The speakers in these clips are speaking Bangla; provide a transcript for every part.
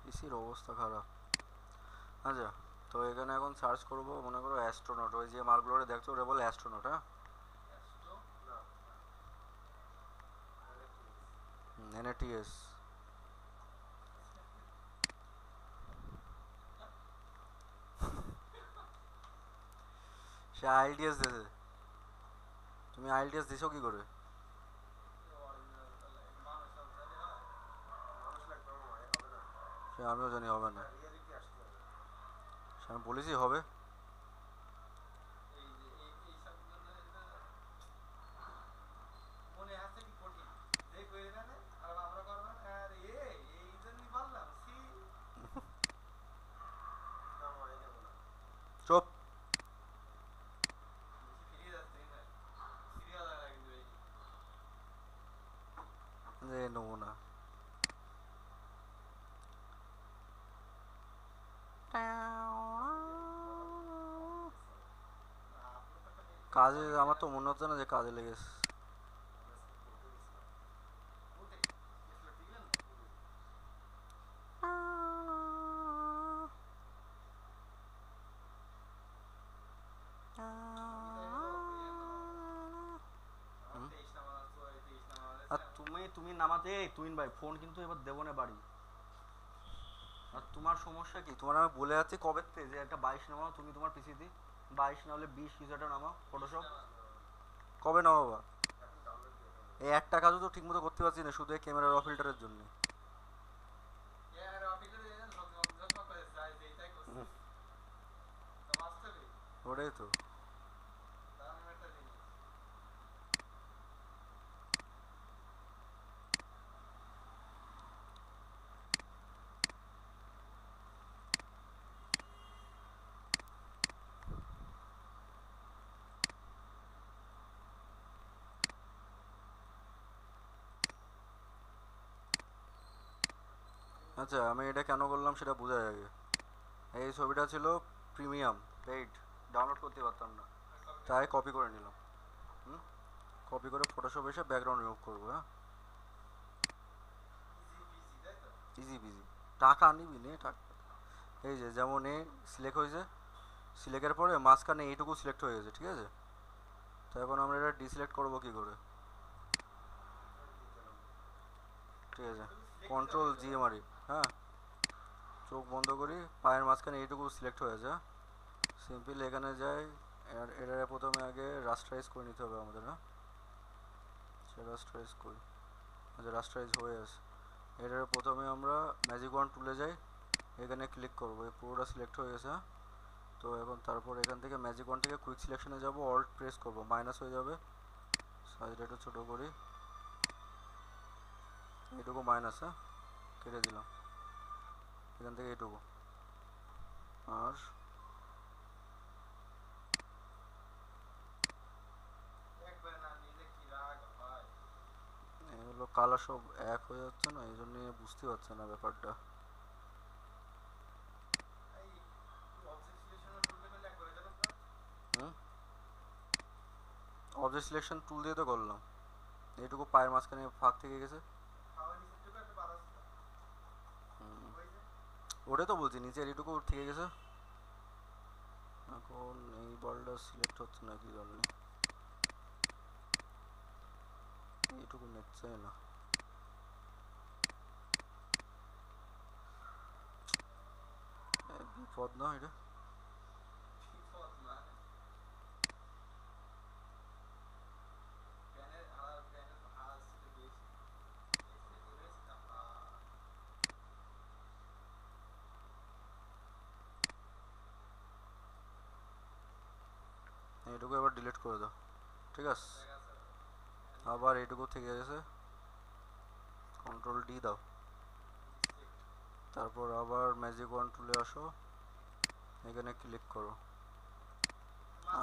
পিসির অবস্থা খারাপ। আচ্ছা, তো এখানে এখন সার্চ করব, মনে করো অ্যাস্ট্রোনট, ওই যে মার্কগুলো দেখছো ওটা বলে অ্যাস্ট্রোনট। হ্যাঁ, এনএটিএস। সে আইএলটিএস দিয়েছে, তুমি আইএলটিএস দিছো কি করে? সে আমিও জানি হবে না, সে আমি বলেছি হবে। চুপ। যে নমুনা কাজে, আমার তো মনে হচ্ছে না যে কাজে লেগেছে। আর তুমি তুমি নামাতে, তুইন ভাই ফোন কিন্তু এবার দেবো না বাড়ি। আর তোমার সমস্যা কি? তোমার আমি বলে যাচ্ছি কবে থেকে যে একটা 22 নামাও, তুমি তোমার পিসিতে 22 না হলে 20 কিছু একটা নামাও ফটোশপ। কবে নামাবা? এই একটা কাজও তো ঠিকমতো করতে পারছি না, শুধু এই ক্যামেরা র ফিল্টারের জন্য। ওটাই তো। আচ্ছা, আমি এটা কেন করলাম সেটা বোঝা আগে। এই ছবিটা ছিল প্রিমিয়াম, পেইড, ডাউনলোড করতে পারতাম না, তাই কপি করে নিলাম। হুম, কপি করে ফটোশপ এসে ব্যাকগ্রাউন্ড রিমুভ করবো। হ্যাঁ, ইজি বিজি। টাকা নিবি নে টাকা। এই যে যেমন এ সিলেক্ট হয়েছে, সিলেক্টের পরে মাঝখানে এইটুকু সিলেক্ট হয়ে গেছে, ঠিক আছে? তো এখন আমরা এটা ডিসিলেক্ট করবো কি করে? ঠিক আছে, কন্ট্রোল জি মারি। হ্যাঁ, চোখ বন্ধ করি, পায়ের মাঝখানে এইটুকু সিলেক্ট হয়ে যায়। সিম্পল এখানে যাই, এটা প্রথমে আগে রাস্টারাইজ করে নিতে হবে আমাদের। হ্যাঁ, সে রাস্টারাইজ করি। আচ্ছা, রাস্টারাইজ হয়ে আছে। এটার প্রথমে আমরা ম্যাজিক ওয়ান টুলে যাই, এখানে ক্লিক করবো, এই পুরোটা সিলেক্ট হয়ে গেছে। হ্যাঁ, তো এখন তারপর এখান থেকে ম্যাজিক ওয়ান থেকে কুইক সিলেকশনে যাব, অল্ট প্রেস করব, মাইনাস হয়ে যাবে, সাইজটা একটু ছোটো করি, এইটুকু মাইনাস। হ্যাঁ, কেটে দিলাম এখান থেকে এইটুকু। আর এগুলো কালার সব এক হয়ে যাচ্ছে না, এই জন্য বুঝতে পারছে না ব্যাপারটা। হুম, অবজেক্ট সিলেকশন টুল দিয়ে তো করলাম, এইটুকু পায়ের মাঝখানে ফাঁক থেকে গেছে। হুম, ওটাই তো বলছি, নিচের এইটুকু থেকে গেছে। এখন এই বলটা সিলেক্ট হচ্ছে না কি জন্য, এইটুকু নিচ্ছে না। বিপদ না এটা। এইটুকু এবার ডিলিট করে দাও, ঠিক আছে? আবার এইটুকু থেকে গেছে, কন্ট্রোল ডি দাও, তারপর আবার ম্যাজিক ওয়ান টুলে আসো, এখানে ক্লিক করো,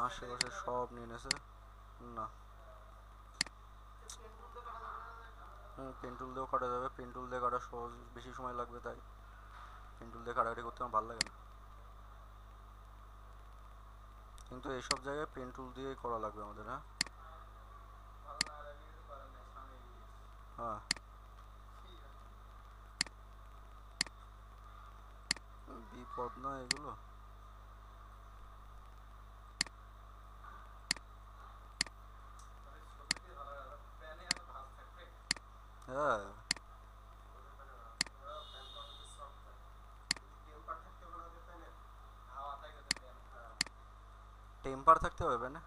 আশেপাশে সব নিয়ে নেছে। না, হুম, পেন টুল দিয়েও কাটা যাবে, পেন টুল দিয়ে কাটা সহজ, বেশি সময় লাগবে, তাই পেন টুল দিয়ে কাটাকাটি করতে আমার ভালো লাগে না। কিন্তু এইসব জায়গায় পেন টুল দিয়েই করা লাগবে আমাদের। হ্যাঁ, হ্যাঁ, পদ না এগুলো? হ্যাঁ টেম্পার থাকতে হবে প্যানে।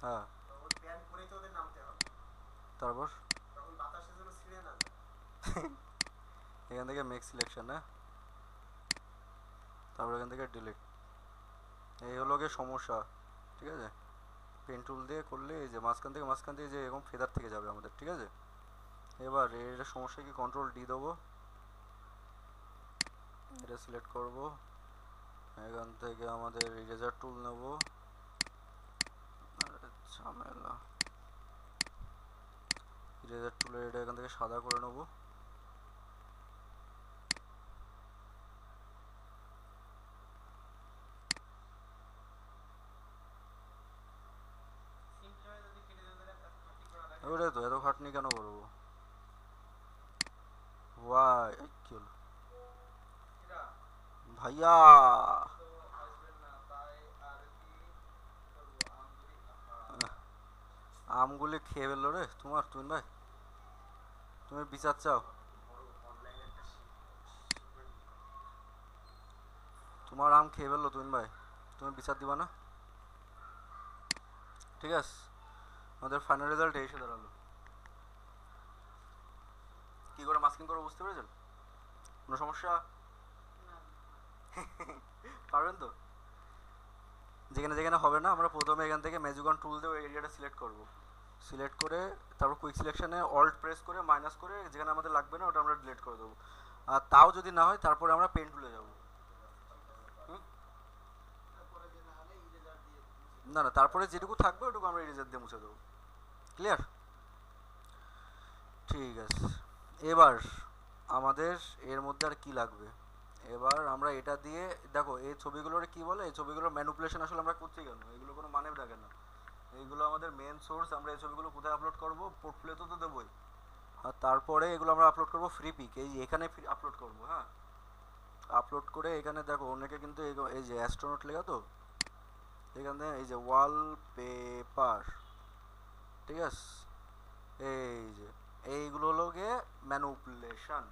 হ্যাঁ তারপর এখান থেকে মেক সিলেকশন, হ্যাঁ তারপর এখান থেকে ডিলিট। এই হলো গিয়ে সমস্যা, ঠিক আছে। পেন টুল দিয়ে করলে এই যে মাঝখান থেকে যে এরকম ফেদার থেকে যাবে আমাদের, ঠিক আছে। এবার এর সমস্যা কি, কন্ট্রোল ডি দেবো, এটা সিলেক্ট করব, এখান থেকে আমাদের ইরেজার টুল নেব, ঝামেলা, ইরেজার টুলে এটা এখান থেকে সাদা করে নেব। ওটাই তো, এত খাটনি কেন করবো? ওয়াই কি হলো ভাইয়া? আমগুলি খেয়ে ফেললো রে তোমার, তুই ভাই তুমি বিচার চাও? তোমার আম খেয়ে ফেললো তুই ভাই, তুমি বিচার দিবা না? ঠিক আছে, আমাদের ফাইনাল রেজাল্ট এসে দাঁড়ালো। কি করে মাস্কিং করবো বুঝতে পেরেছেন? কোনো সমস্যা? পারবেন তো? যেখানে যেখানে হবে না আমরা প্রথমে এখান থেকে ম্যাজিকন টুল দিয়ে ওই এরিয়াটা সিলেক্ট করব, সিলেক্ট করে তারপর কুইক সিলেকশনে অল্ট প্রেস করে মাইনাস করে যেখানে আমাদের লাগবে না ওটা আমরা ডিলিট করে দেবো। আর তাও যদি না হয় তারপরে আমরা পেন টুলে যাব। না না, তারপরে যেটুকু থাকবে ওটুকু আমরা ইরেজার দিয়ে মুছে দেবো। ক্লিয়ার? ঠিক আছে। এবার আমাদের এর মধ্যে আর কি লাগবে, এবার আমরা এটা দিয়ে দেখো এই ছবিগুলোর কি বলে, এই ছবিগুলোর ম্যানুপুলেশন আসলে আমরা করছি কেন, এগুলো কোনো মানে থাকে না। এইগুলো আমাদের মেন সোর্স, আমরা এই ছবিগুলো কোথায় আপলোড করব, পোর্টফোলিওতে তো দেবই। আর তারপরে এগুলো আমরা আপলোড করব ফ্রি পিক, এই এখানে আপলোড করব, হ্যাঁ। আপলোড করে এখানে দেখো অনেকে কিন্তু এই যে অ্যাস্ট্রোনট লেখা তো, এখানে এই যে ওয়ালপেপার, ঠিক আছে, এই যে এইগুলো হলো গিয়ে ম্যানুপুলেশন।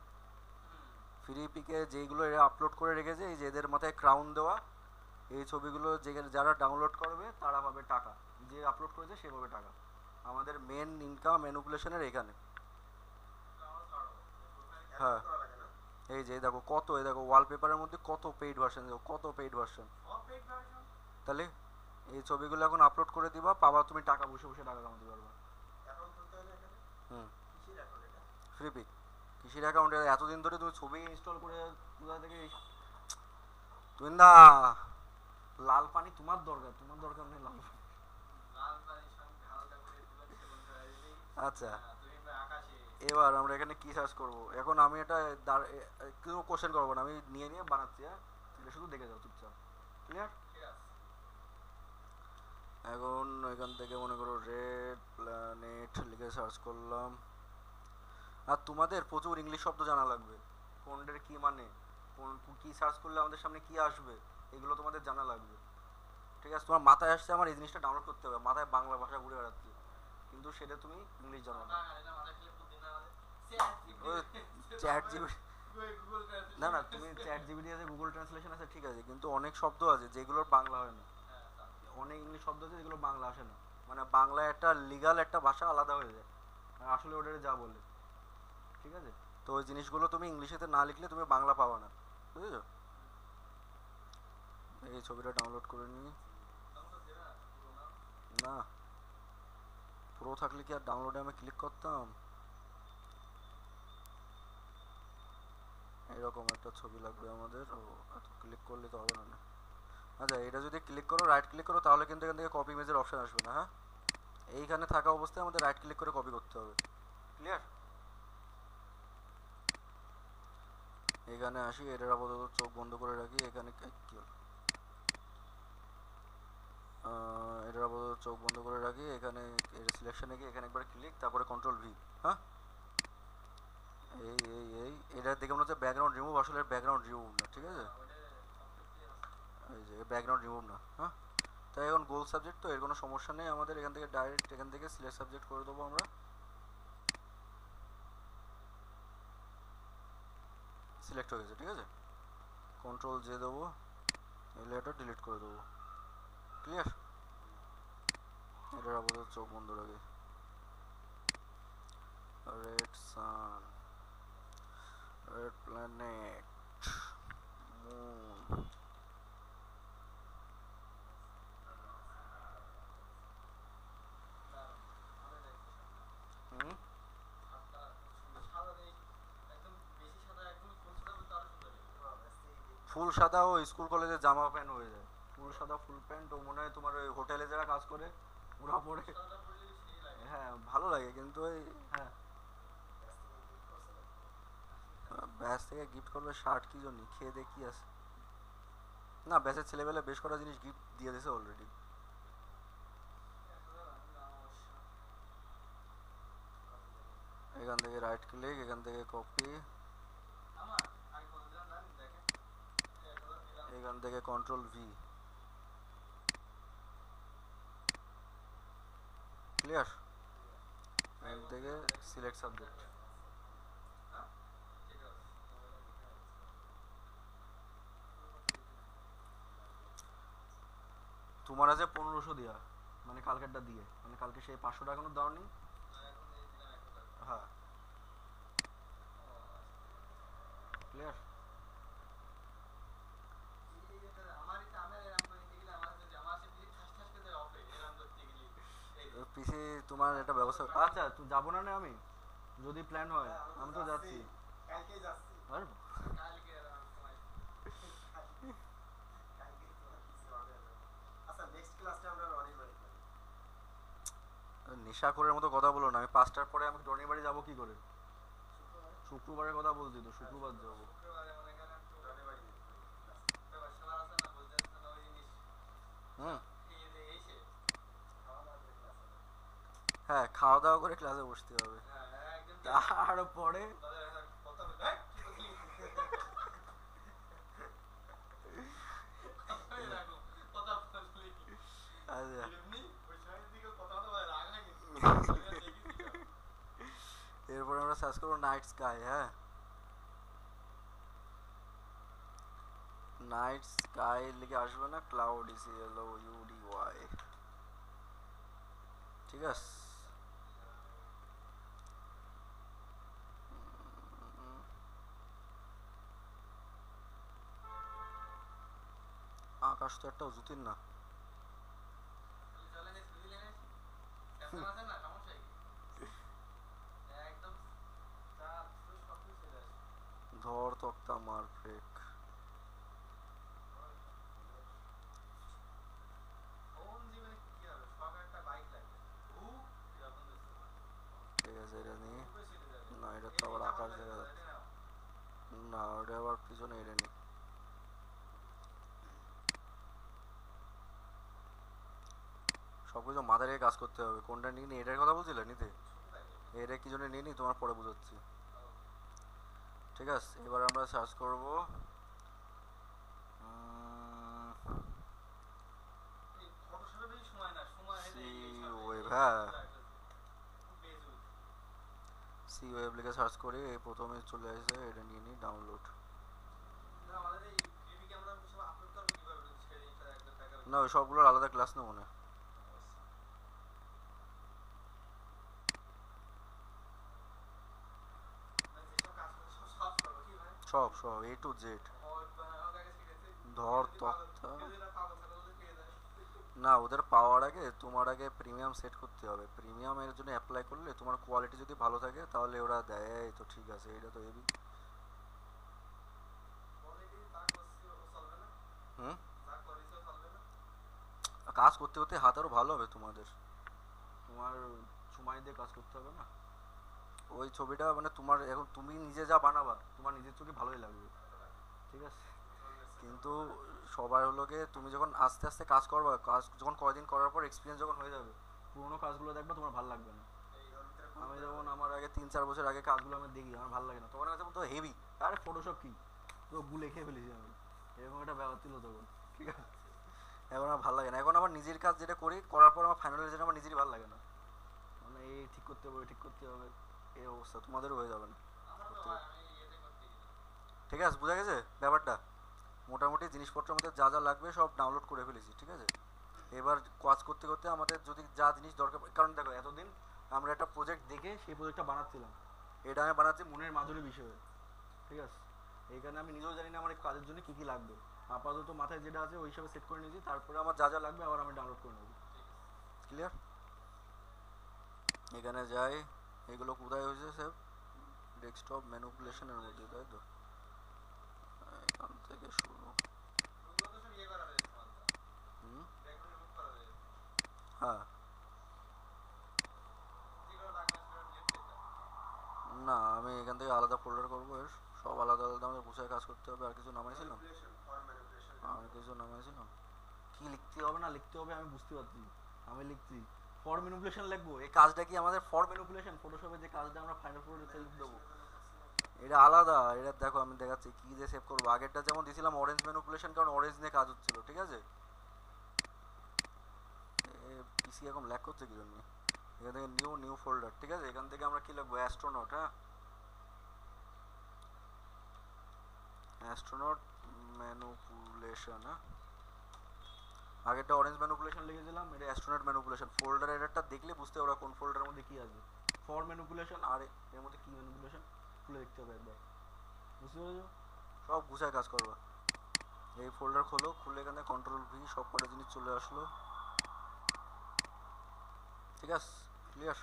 ফ্রি পিকে যেইগুলো এরা আপলোড করে রেখেছে, এই যে এদের মাথায় ক্রাউন দেওয়া, এই ছবিগুলো যারা ডাউনলোড করবে তারা পাবে টাকা, যে আপলোড করেছে সে পাবে টাকা। আমাদের মেন ইনকাম ম্যানুপুলেশনের এখানে। হ্যাঁ এই যে দেখো কত, এই দেখো ওয়ালপেপারের মধ্যে কত পেইড ভার্সন, দেখো কত পেইড ভার্সন। তাহলে এই ছবিগুলো এখন আপলোড করে দিবা, পাবা তুমি টাকা, বসে বসে টাকা কামাতে পারবা। হুম, ফ্রি পিক কৃষির অ্যাকাউন্টে এতদিন ধরে তুমি ছবি ইনস্টল করে কোথা থেকে? তুমি না, লাল পানি তোমার দরকার, তোমার দরকার নেই লাল পানি। আচ্ছা এবার আমরা এখানে কি সার্চ করব, এখন আমি এটা কোনো কোশ্চেন করবো না, আমি নিয়ে নিয়ে বানাচ্ছি, হ্যাঁ এটা শুধু দেখে যাও চুপচাপ। ক্লিয়ার? এখন এখান থেকে মনে করো রেড প্ল্যানেট লিখে সার্চ করলাম। আর তোমাদের প্রচুর ইংলিশ শব্দ জানা লাগবে, কোনটার কি মানে, কোন কি সার্চ করলে আমাদের সামনে কি আসবে, এগুলো তোমাদের জানা লাগবে। ঠিক আছে, তোমার মাথায় আসছে আমার এই জিনিসটা ডাউনলোড করতে হবে, মাথায় বাংলা ভাষা ঘুরে বেড়াচ্ছে, কিন্তু সেটা তুমি ইংলিশ জানো না। চ্যাট জিপিটি, না না তুমি চ্যাট জিপিটি আছে, গুগল ট্রান্সলেশন আছে, ঠিক আছে, কিন্তু অনেক শব্দ আছে যেগুলোর বাংলা হয় না, অনেক ইংলিশ শব্দ আছে যেগুলো বাংলা আসে না, মানে বাংলা একটা লিগাল একটা ভাষা আলাদা হয়ে যায় আর আসলে ওটারে যা বলে, ঠিক আছে। তো ওই জিনিসগুলো তুমি ইংলিশেতে না লিখলে তুমি বাংলা পাবা না, বুঝেছো? এই ছবিটা ডাউনলোড করে নিই। না, প্রো থাকলে কি আর ডাউনলোডে আমি ক্লিক করতাম? এরকম একটা ছবি লাগবে আমাদের, ও এত ক্লিক করলে তো হবে না। আচ্ছা এটা যদি ক্লিক করো, রাইট ক্লিক করো, তাহলে কিন্তু এখান থেকে কপি ইমেজের অপশন আসবে না, হ্যাঁ। এইখানে থাকা অবস্থায় আমাদের রাইট ক্লিক করে কপি করতে হবে। ক্লিয়ার? এখানে আসি, এটার আপাতত চোখ বন্ধ করে রাখি, এখানে কি হলো, এটার আপাতত চোখ বন্ধ করে রাখি, এখানে এটা সিলেকশনে গিয়ে এখানে একবার ক্লিক, তারপরে কন্ট্রোল ভি, হ্যাঁ। এই এটা দেখে মনে হচ্ছে ব্যাকগ্রাউন্ড রিমুভ, আসলে ব্যাকগ্রাউন্ড রিমুভ না, ঠিক আছে? এই যে ব্যাকগ্রাউন্ড রিমুভ না, হ্যাঁ। তাই এখন গোল সাবজেক্ট তো এর কোনো সমস্যা নেই আমাদের, এখান থেকে ডাইরেক্ট এখান থেকে সিলেক্ট সাবজেক্ট করে দেবো আমরা। সিলেক্ট হয়ে গেছে, ঠিক আছে। কন্ট্রোল জে দেবো, এই লেটার ডিলিট করে দেবো। ক্লিয়ার? এটার আপাতত চোখ বন্ধ রাখে। রেড সান, রেড প্ল্যানেট, মুন। হুম, ফুল সাদা ও স্কুল কলেজের জামা প্যান্ট হয়ে যায়। ফুল সাদা ফুল প্যান্ট ও মনে হয় তোমার ওই হোটেলে যারা কাজ করে ওরা পরে। হ্যাঁ ভালো লাগে কিন্তু ওই, হ্যাঁ। ব্যাস থেকে গিফট করবে শার্ট কি জন্য, খেয়ে দিয়ে কি আছে? না ব্যাসের ছেলেবেলা বেশ কটা জিনিস গিফট দিয়ে দিয়েছে অলরেডি। এখান থেকে রাইট ক্লিক, এখান থেকে কপি, এখান থেকে কন্ট্রোল ভি। ক্লিয়ার? এখান থেকে সিলেক্ট সাবজেক্ট। তোমার আছে 1500 দিয়া, মানে কালকেরটা দিয়ে, মানে কালকে সেই 500 টাকা কোনো দাওনি। হ্যাঁ। ক্লিয়ার? পিসি তোমার একটা ব্যবস্থা, আচ্ছা তুই যাবো না না আমি, যদি প্ল্যান হয় আমি তো যাচ্ছি। আর নেশাখোরের মতো কথা বলো না, আমি 5টার পরে আমি টনির বাড়ি যাবো কি করে? শুক্রবারের কথা বলছি তো, শুক্রবার যাবো। হুম। হ্যাঁ খাওয়া দাওয়া করে ক্লাসে বসতে হবে, তারপরে আচ্ছা এরপরে আমরা সার্চ করবো নাইট স্কাই। হ্যাঁ, নাইট স্কাই লিখে আসবে না, ক্লাউড সি এল ও ইউ ডি ওয়াই, ঠিক আছে। আকাশ তো একটা জুতির না। ধর তক্তা মার ফেক। ঠিক আছে এটা নিয়ে, না এটা তো আবার আকাশ দেখা যাচ্ছে, না ওটা আবার পিছনে এটা নেই। সবকিছু মাথা রেখে কাজ করতে হবে, কোনটা নিয়ে নি এটার কথা বলছিলে নিতে, এটা কি জন্য নিয়ে নি তোমার পরে বুঝাচ্ছি। ঠিক আছে এবার আমরা সার্চ করব সি ওয়েব। হ্যাঁ সি ওয়েব লিখে সার্চ করি, এই প্রথমে চলে আসে, এটা নিয়ে নিই ডাউনলোড। না ওই সবগুলোর আলাদা ক্লাস নেবো না। সব সব এ টু জেড। ধর তক্তা, না ওদের পাওয়ার আগে তোমার আগে প্রিমিয়াম সেট করতে হবে, প্রিমিয়ামের জন্য অ্যাপ্লাই করলে তোমার কোয়ালিটি যদি ভালো থাকে তাহলে ওরা দেয়, এই তো ঠিক আছে এটা তো হেভি। হুম, কাজ করতে করতে হাত আরো ভালো হবে তোমাদের, তোমার সময় দিয়ে কাজ করতে হবে না। ওই ছবিটা মানে তোমার এখন তুমি নিজে যা বানাবা তোমার নিজের চোখে ভালোই লাগবে, ঠিক আছে। কিন্তু সবার হলো গিয়ে তুমি যখন আস্তে আস্তে কাজ করবা, কাজ যখন কয়দিন করার পর এক্সপিরিয়েন্স যখন হয়ে যাবে, পুরোনো কাজগুলো দেখবা তোমার ভালো লাগবে না। আমি যেমন আমার আগে 3-4 বছর আগে কাজগুলো আমি দেখি, আমার ভালো লাগে না, তখন কাছে তো হেভি, আরে ফটোশপ কি, তো গুলে খেয়ে ফেলেছি আমি, এরকম একটা ব্যাপার ছিল তখন, ঠিক আছে। এখন আমার ভালো লাগে না, এখন আমার নিজের কাজ যেটা করি করার পর আমার ফাইনাল রেজাল্ট আমার নিজেরই ভালো লাগে না, মানে এই ঠিক করতে হবে ঠিক করতে হবে, এই অবস্থা তোমাদেরও হয়ে যাবে না করতে করতে। ঠিক আছে, বোঝা গেছে ব্যাপারটা। মোটামুটি জিনিসপত্রের মধ্যে যা যা লাগবে সব ডাউনলোড করে ফেলেছি, ঠিক আছে। এবার কাজ করতে করতে আমাদের যদি যা জিনিস দরকার, কারণ দেখো এতদিন আমরা একটা প্রজেক্ট দেখে সেই প্রজেক্টটা বানাচ্ছিলাম, এটা আমি বানাচ্ছি মনের মাধুরী বিষয়ে, ঠিক আছে। এইখানে আমি নিজেও জানি না আমার এই কাজের জন্য কী কী লাগবে, আপাতত মাথায় যেটা আছে ওই হিসাবে সেট করে নিয়েছি, তারপরে আমার যা যা লাগবে আবার আমি ডাউনলোড করে নেবো। ক্লিয়ার? এখানে যাই, এগুলো কোথায় হয়েছে সেভ, ডেস্কটপ ম্যানিপুলেশনের মধ্যে, তাই তো, এখান থেকে শুরু। হুম, হ্যাঁ, না আমি এখান থেকে আলাদা ফোল্ডার করবো, এর সব আলাদা আলাদা আমাদের গুছায় কাজ করতে হবে। আর কিছু নামাইছিলাম, আর কিছু নামাইছিলাম, কি লিখতে হবে না লিখতে হবে আমি বুঝতে পারছি, আমি লিখছি ফর ম্যানিপুলেশন লিখবো, এই কাজটা কি আমাদের ফর ম্যানিপুলেশন, ফটোশপে যে কাজটা আমরা ফাইনাল প্রোডাক্টে লিখে দেবো, এটা আলাদা। এটা দেখো আমি দেখাচ্ছি কি দিয়ে সেভ করবো। আগেরটা যেমন দিয়েছিলাম অরেঞ্জ ম্যানিপুলেশন, কারণ অরেঞ্জ নিয়ে কাজ হচ্ছিল, ঠিক আছে। পিসি এখন ল্যাক করছে কি জন্য, এখান থেকে নিউ নিউ ফোল্ডার, ঠিক আছে। এখান থেকে আমরা কি লিখবো, অ্যাস্ট্রোনট, হ্যাঁ, অ্যাস্ট্রোনট ম্যানিপুলেশন, হ্যাঁ। আগেরটা অরেঞ্জ ম্যানিপুলেশন লিখেছিলাম, এটা অ্যাস্ট্রোনট ম্যানিপুলেশন। ফোল্ডার এররটা দেখলে বুঝতে ওরা কোন ফোল্ডারের মধ্যে কি আছে, ফর ম্যানিপুলেশন আর এর মধ্যে কি ম্যানিপুলেশন, খুলে দেখতে হবে একবার, বুঝতে পেরেছো। সব গুছায় কাজ করবা। এই ফোল্ডার খোলো, খুলে এখানে কন্ট্রোল ভি, সব কটা জিনিস চলে আসলো, ঠিক আছে। ক্লিয়ার?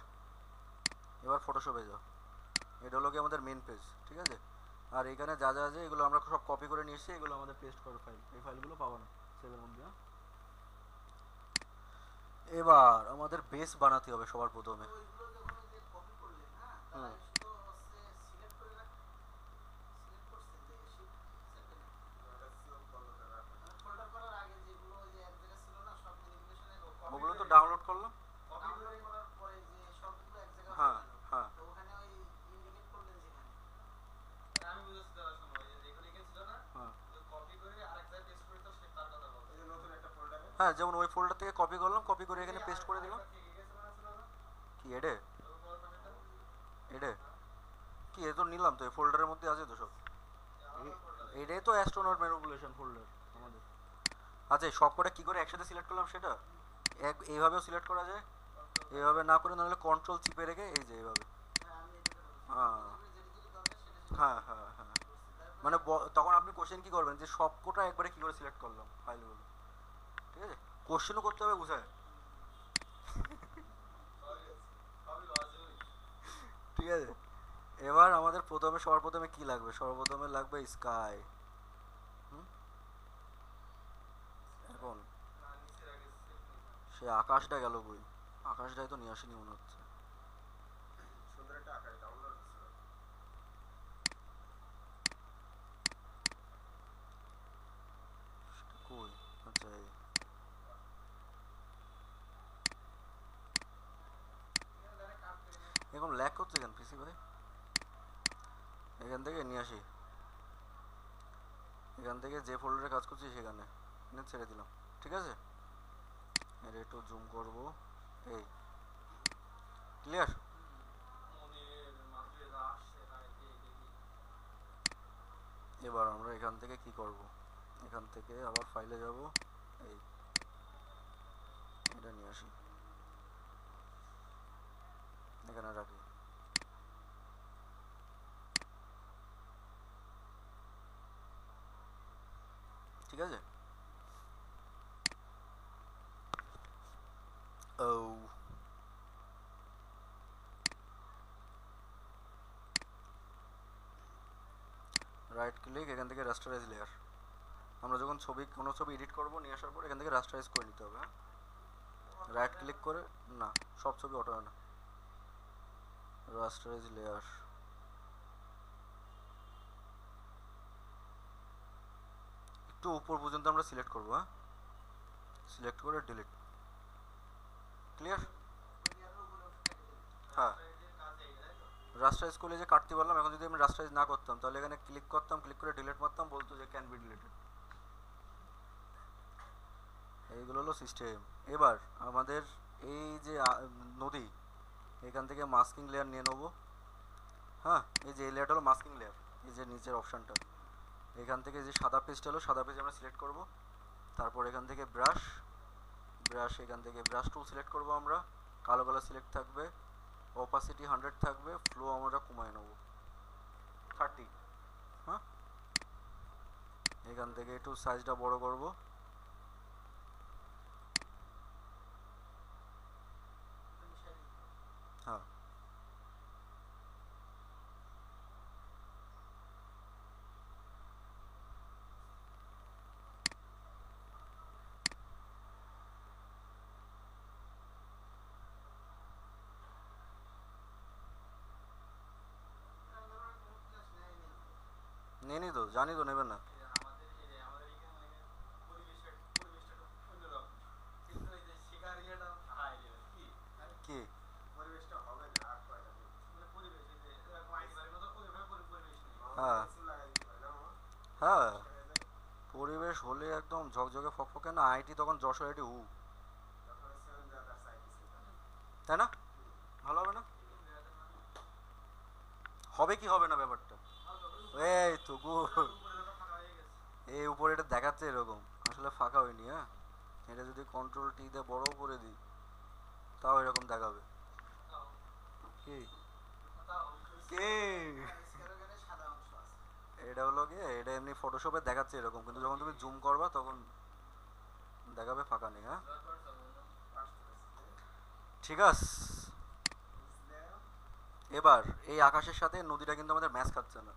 এবার ফটোশপে যাও, এটা হলো কি আমাদের মেন পেজ, ঠিক আছে। আর এখানে যা যা আছে এগুলো আমরা সব কপি করে নিয়ে এসেছি, এগুলো আমাদের পেস্ট করার ফাইল, এই ফাইলগুলো পাবো না সেভের মধ্যে, হ্যাঁ? এবার আমাদের বেস বানাতে হবে সবার প্রথমে। হুম, ওগুলো তো ডাউনলোড করলাম, হ্যাঁ হ্যাঁ। হ্যাঁ হ্যাঁ, যেমন ওই ফোল্ডার থেকে কপি করলাম, কপি করে এখানে পেস্ট করে দিলাম। কি এডে, এডে কি, এ তো নিলাম তো, এই ফোল্ডারের মধ্যে আছে তো সব, এটাই তো অ্যাস্ট্রোনট ম্যানিপুলেশন ফোল্ডার আমাদের। আচ্ছা এই সব কটা কী করে একসাথে সিলেক্ট করলাম সেটা, এইভাবেও সিলেক্ট করা যায়, এইভাবে না করে নাহলে কন্ট্রোল চিপে রেখে এই যে এইভাবে, হ্যাঁ হ্যাঁ হ্যাঁ হ্যাঁ। মানে তখন আপনি কোশ্চেন কি করবেন, যে সব কটা একবারে কি করে সিলেক্ট করলাম ফাইলগুলো, ঠিক আছে। কোশ্চেনও করতে হবে বুঝায়, ঠিক আছে। এবার আমাদের প্রথমে সবার প্রথমে কি লাগবে, সর্বপ্রথমে লাগবে স্কাই। হুম, এখন সে আকাশটা গেল বই, আকাশটাই তো নিয়ে আসেনি মনে হচ্ছে। কই, আচ্ছা এই, এখন ল্যাক করছে কেন পিসি ভাই, এখান থেকে নিয়ে আসি, এখান থেকে যে ফোল্ডারে কাজ করছি সেখানে ছেড়ে দিলাম, ঠিক আছে। এর একটু জুম করব, এই, ক্লিয়ার। এবার আমরা এখান থেকে কি করব, এখান থেকে আবার ফাইলে যাব, এই এটা নিয়ে আসি, এখানে রাখি, ঠিক আছে। ও, রাইট ক্লিক, এখান থেকে রাস্টারাইজ লেয়ার, আমরা যখন কোনো ছবি এডিট করব নিয়ে আসার পর এখান থেকে রাস্টারাইজ করে নিতে হবে, হ্যাঁ। রাইট ক্লিক করে, না সব ছবি অটো হয় না, রাস্টারাইজ লেয়ার, একটু উপর পর্যন্ত আমরা সিলেক্ট করব, হ্যাঁ, সিলেক্ট করে ডিলিট, ক্লিয়ার। হ্যাঁ রাস্টারাইজ করলে যে কাটতে পারলাম, এখন যদি আমি রাস্টারাইজ না করতাম তাহলে এখানে ক্লিক করতাম, ক্লিক করে ডিলিট মারতাম, বলতো যে ক্যান বি ডিলিটেড। এইগুলো হলো সিস্টেম। এবার আমাদের এই যে নদী, এখান থেকে মাস্কিং লেয়ার নিয়ে নেবো। হ্যাঁ, এই যে এই লেয়ারটা হলো মাস্কিং লেয়ার, এই যে নিচের অপশানটা, এখান থেকে যে সাদা পেজটা হলো সাদা পেজ আমরা সিলেক্ট করব। তারপর এখান থেকে ব্রাশ, এখান থেকে ব্রাশ টুল সিলেক্ট করব আমরা, কালো কালো সিলেক্ট থাকবে, অপাসিটি 100 থাকবে, ফ্লো আমরা কমায় নেব 30। হ্যাঁ, এখান থেকে একটু সাইজটা বড় করব। হ্যাঁ, নিয়ে নি তো, জানি তো নেবেন না। কি? হ্যাঁ, হ্যাঁ, পরিবেশ হলে একদম ঝকঝকে ফকফকে না, আইটি তখন যশোর আইটি তাই না? ভালো হবে না? হবে কি হবে না ব্যাপারটা? এই তো গুড। এই উপরে এটা দেখাচ্ছে এরকম, আসলে ফাঁকা হয়নি। হ্যাঁ, এটা যদি কন্ট্রোল টি দিয়ে বড় করে দিই তাও এরকম দেখাবে। কি? কে? এটা হলো কি, এটা এমনি ফটোশপে দেখাচ্ছে এরকম, কিন্তু যখন তুমি জুম করবা তখন দেখাবে ফাঁকা নেই। হ্যাঁ, ঠিক আছে। এবার এই আকাশের সাথে নদীটা কিন্তু আমাদের ম্যাচ খাচ্ছে না।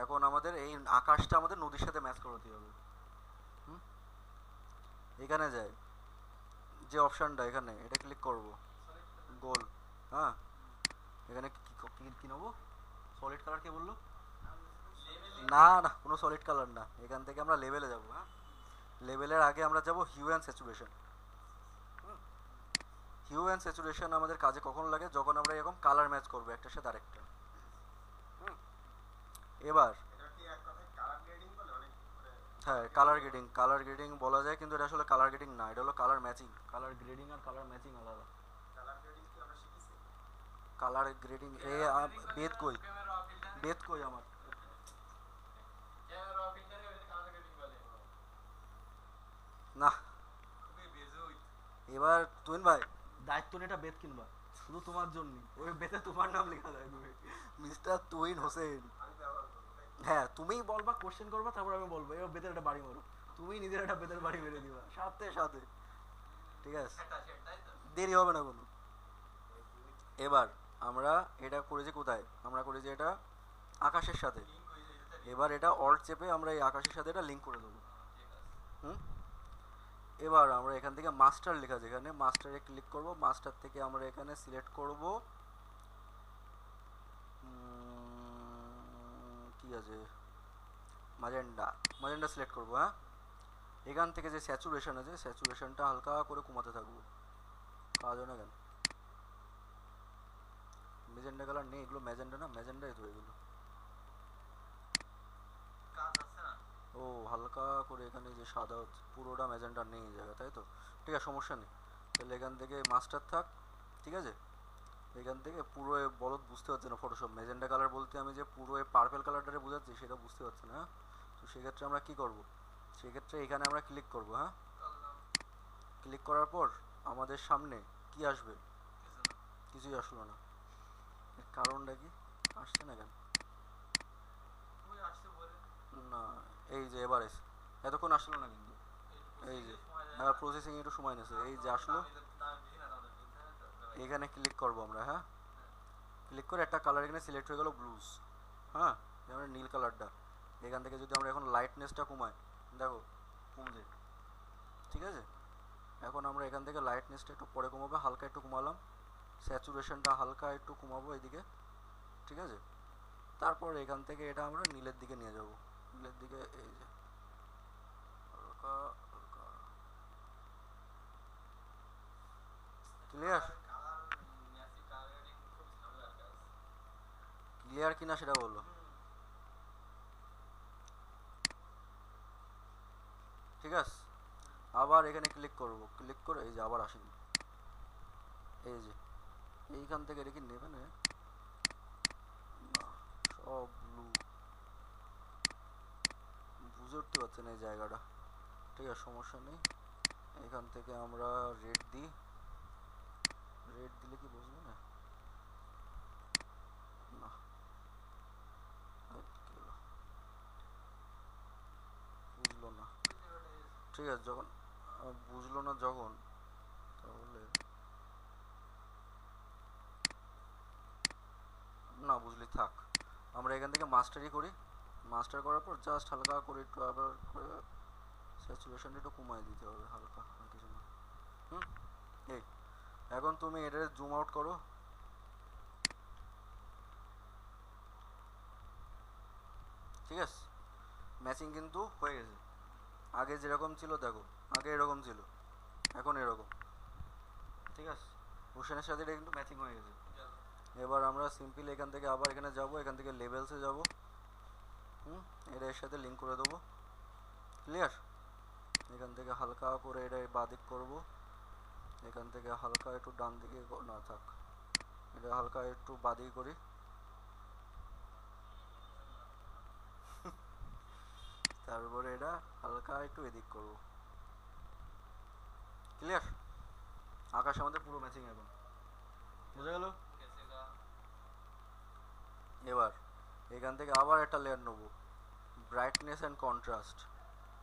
এখন আমাদের এই আকাশটা আমাদের নদীর সাথে ম্যাচ করাতে হবে। হুম, এখানে যাই, যে অপশানটা এখানে এটা ক্লিক করব, গোল। হ্যাঁ, এখানে কি নেবো? সলিড কালার কে বললো? না না, কোনো সলিড কালার না, এখান থেকে আমরা লেভেলে যাব। হ্যাঁ, লেভেলের আগে আমরা যাব hue and saturation. Hue and saturation আমাদের কাজে কখন লাগে? যখন আমরা এরকম কালার ম্যাচ করবো একটার সাথে আরেকটা। হুম, এবার হ্যাঁ, কালার গ্রেডিং, কালার গ্রেডিং বলা যায়, কিন্তু এটা আসলে কালার গ্রেডিং না, এটা হলো কালার ম্যাচিং। কালার গ্রেডিং আর কালার ম্যাচিং আলাদা। কালার গ্রেডিং এ বেদ কই? বেদ কই আমার? না, এবার তুইন ভাই দায়িত্ব নিয়ে এটা বেদ কিনবা, শুধু তোমার জন্য, ওই বেতে তোমার নাম লেখা থাকবে, মিস্টার তুইন হোসেন। হ্যাঁ, তুমিই বলবা, কোশ্চেন করবা, তারপর আমি বলবো এবার বেতের একটা বাড়ি মারো। তুমি নিজের একটা বেতের বাড়ি মেরে দিবা সাথে সাথে। ঠিক আছে, দেরি হবে না কোনো। এবার আমরা এটা করেছি কোথায়? আমরা করেছি এটা আকাশের সাথে। এবার এটা অল্ট চেপে আমরা এই আকাশের সাথে এটা লিঙ্ক করে দেবো। হুম, এবার আমরা এখান থেকে মাস্টার লেখা, যেখানে মাস্টারে ক্লিক করব, মাস্টার থেকে আমরা এখানে সিলেক্ট করব কি আছে, ম্যাজেন্ডা। ম্যাজেন্ডা সিলেক্ট করব। হ্যাঁ, এখান থেকে যে স্যাচুরেশন আছে স্যাচুরেশনটা হালকা করে কমাতে থাকবো। কাজ হয় না কেন? ম্যাজেন্ডা কালার নেই, এগুলো ম্যাজেন্ডা না, ম্যাজেন্ডাই তো এগুলো। ও, হালকা করে এখানে যে সাদা হচ্ছে পুরোটা ম্যাজেন্ডা নেই এই জায়গা, তাই তো? ঠিক আছে, সমস্যা নেই। তাহলে এখান থেকে মাস্টার থাক। ঠিক আছে, এখান থেকে পুরো বলদ বুঝতে পারছে না ফটোশপ, ম্যাজেন্ডা কালার বলতে আমি যে পুরো পার্পেল কালারটারে বোঝাচ্ছি সেটা বুঝতে পারছে না। হ্যাঁ, তো সেক্ষেত্রে আমরা কি করব? সেক্ষেত্রে এখানে আমরা ক্লিক করব। হ্যাঁ, ক্লিক করার পর আমাদের সামনে কি আসবে? কিছুই আসলো না। এর কারণটা কি? আসছে না কেন? না, এই যে এবার এসে এতক্ষণ আসলো না কিন্তু। এই যে প্রসেসিং একটু সময় নিয়েছে, এই যে আসলো। এখানে ক্লিক করব আমরা। হ্যাঁ, ক্লিক করে একটা কালার এখানে সিলেক্ট হয়ে গেল, ব্লুজ। হ্যাঁ, যেমন নীল কালারটা। এখান থেকে যদি আমরা এখন লাইটনেসটা কমাই, দেখো কমছে। ঠিক আছে, এখন আমরা এখান থেকে লাইটনেসটা একটু পরে কমাবো, হালকা একটু কমালাম, স্যাচুরেশনটা হালকা একটু কমাবো এদিকে। ঠিক আছে, তারপর এখান থেকে এটা আমরা নীলের দিকে নিয়ে যাব, নীলের দিকে, এই যে হালকা হালকা। ক্লিয়ার? ক্লিয়ার কিনা সেটা বলো। ঠিক আছে, আবার এখানে ক্লিক করব, ক্লিক করে এই যে আবার আসেনি, এই যে এইখান থেকে এটা কি নেবে না, সব ব্লু, বুঝে উঠতে পারছে না এই জায়গাটা। ঠিক আছে, সমস্যা নেই, এখান থেকে আমরা রেড দিই, রেড দিলে কি বুঝবে না, না বুঝলো না। ঠিক আছে, যখন বুঝলো না যখন, তাহলে না বুঝলি থাক, আমরা এখান থেকে মাস্টারই করি, মাস্টার করার পর জাস্ট হালকা করে একটু আবার করে স্যাচুরেশনটা একটু কমায় দিতে হবে হালকা, আর কিছু না। হুম, এই এখন তুমি এটা জুম আউট করো, ঠিক আছে, ম্যাচিং কিন্তু হয়ে গেছে, আগে যেরকম ছিল দেখো, আগে এরকম ছিল, এখন এরকম। ঠিক আছে, হোসেনের সাথে এটা কিন্তু ম্যাচিং হয়ে গেছে। এবার আমরা সিম্পল এখান থেকে আবার এখানে যাব, এখান থেকে লেভেলসে যাব, এটা এর সাথে লিঙ্ক করে দেবো, ক্লিয়ার। এখান থেকে হালকা করে এটা বাদিক করব, এখান থেকে হালকা একটু ডান দিকে না থাক, এটা হালকা একটু বাদিক করি, তারপরে এটা হালকা একটু এদিক করব, ক্লিয়ার। আকাশ আমাদের পুরো ম্যাচিং এখন, বুঝা গেল। এবার এখান থেকে আবার একটা লেয়ার নেব, ব্রাইটনেস অ্যান্ড কন্ট্রাস্ট,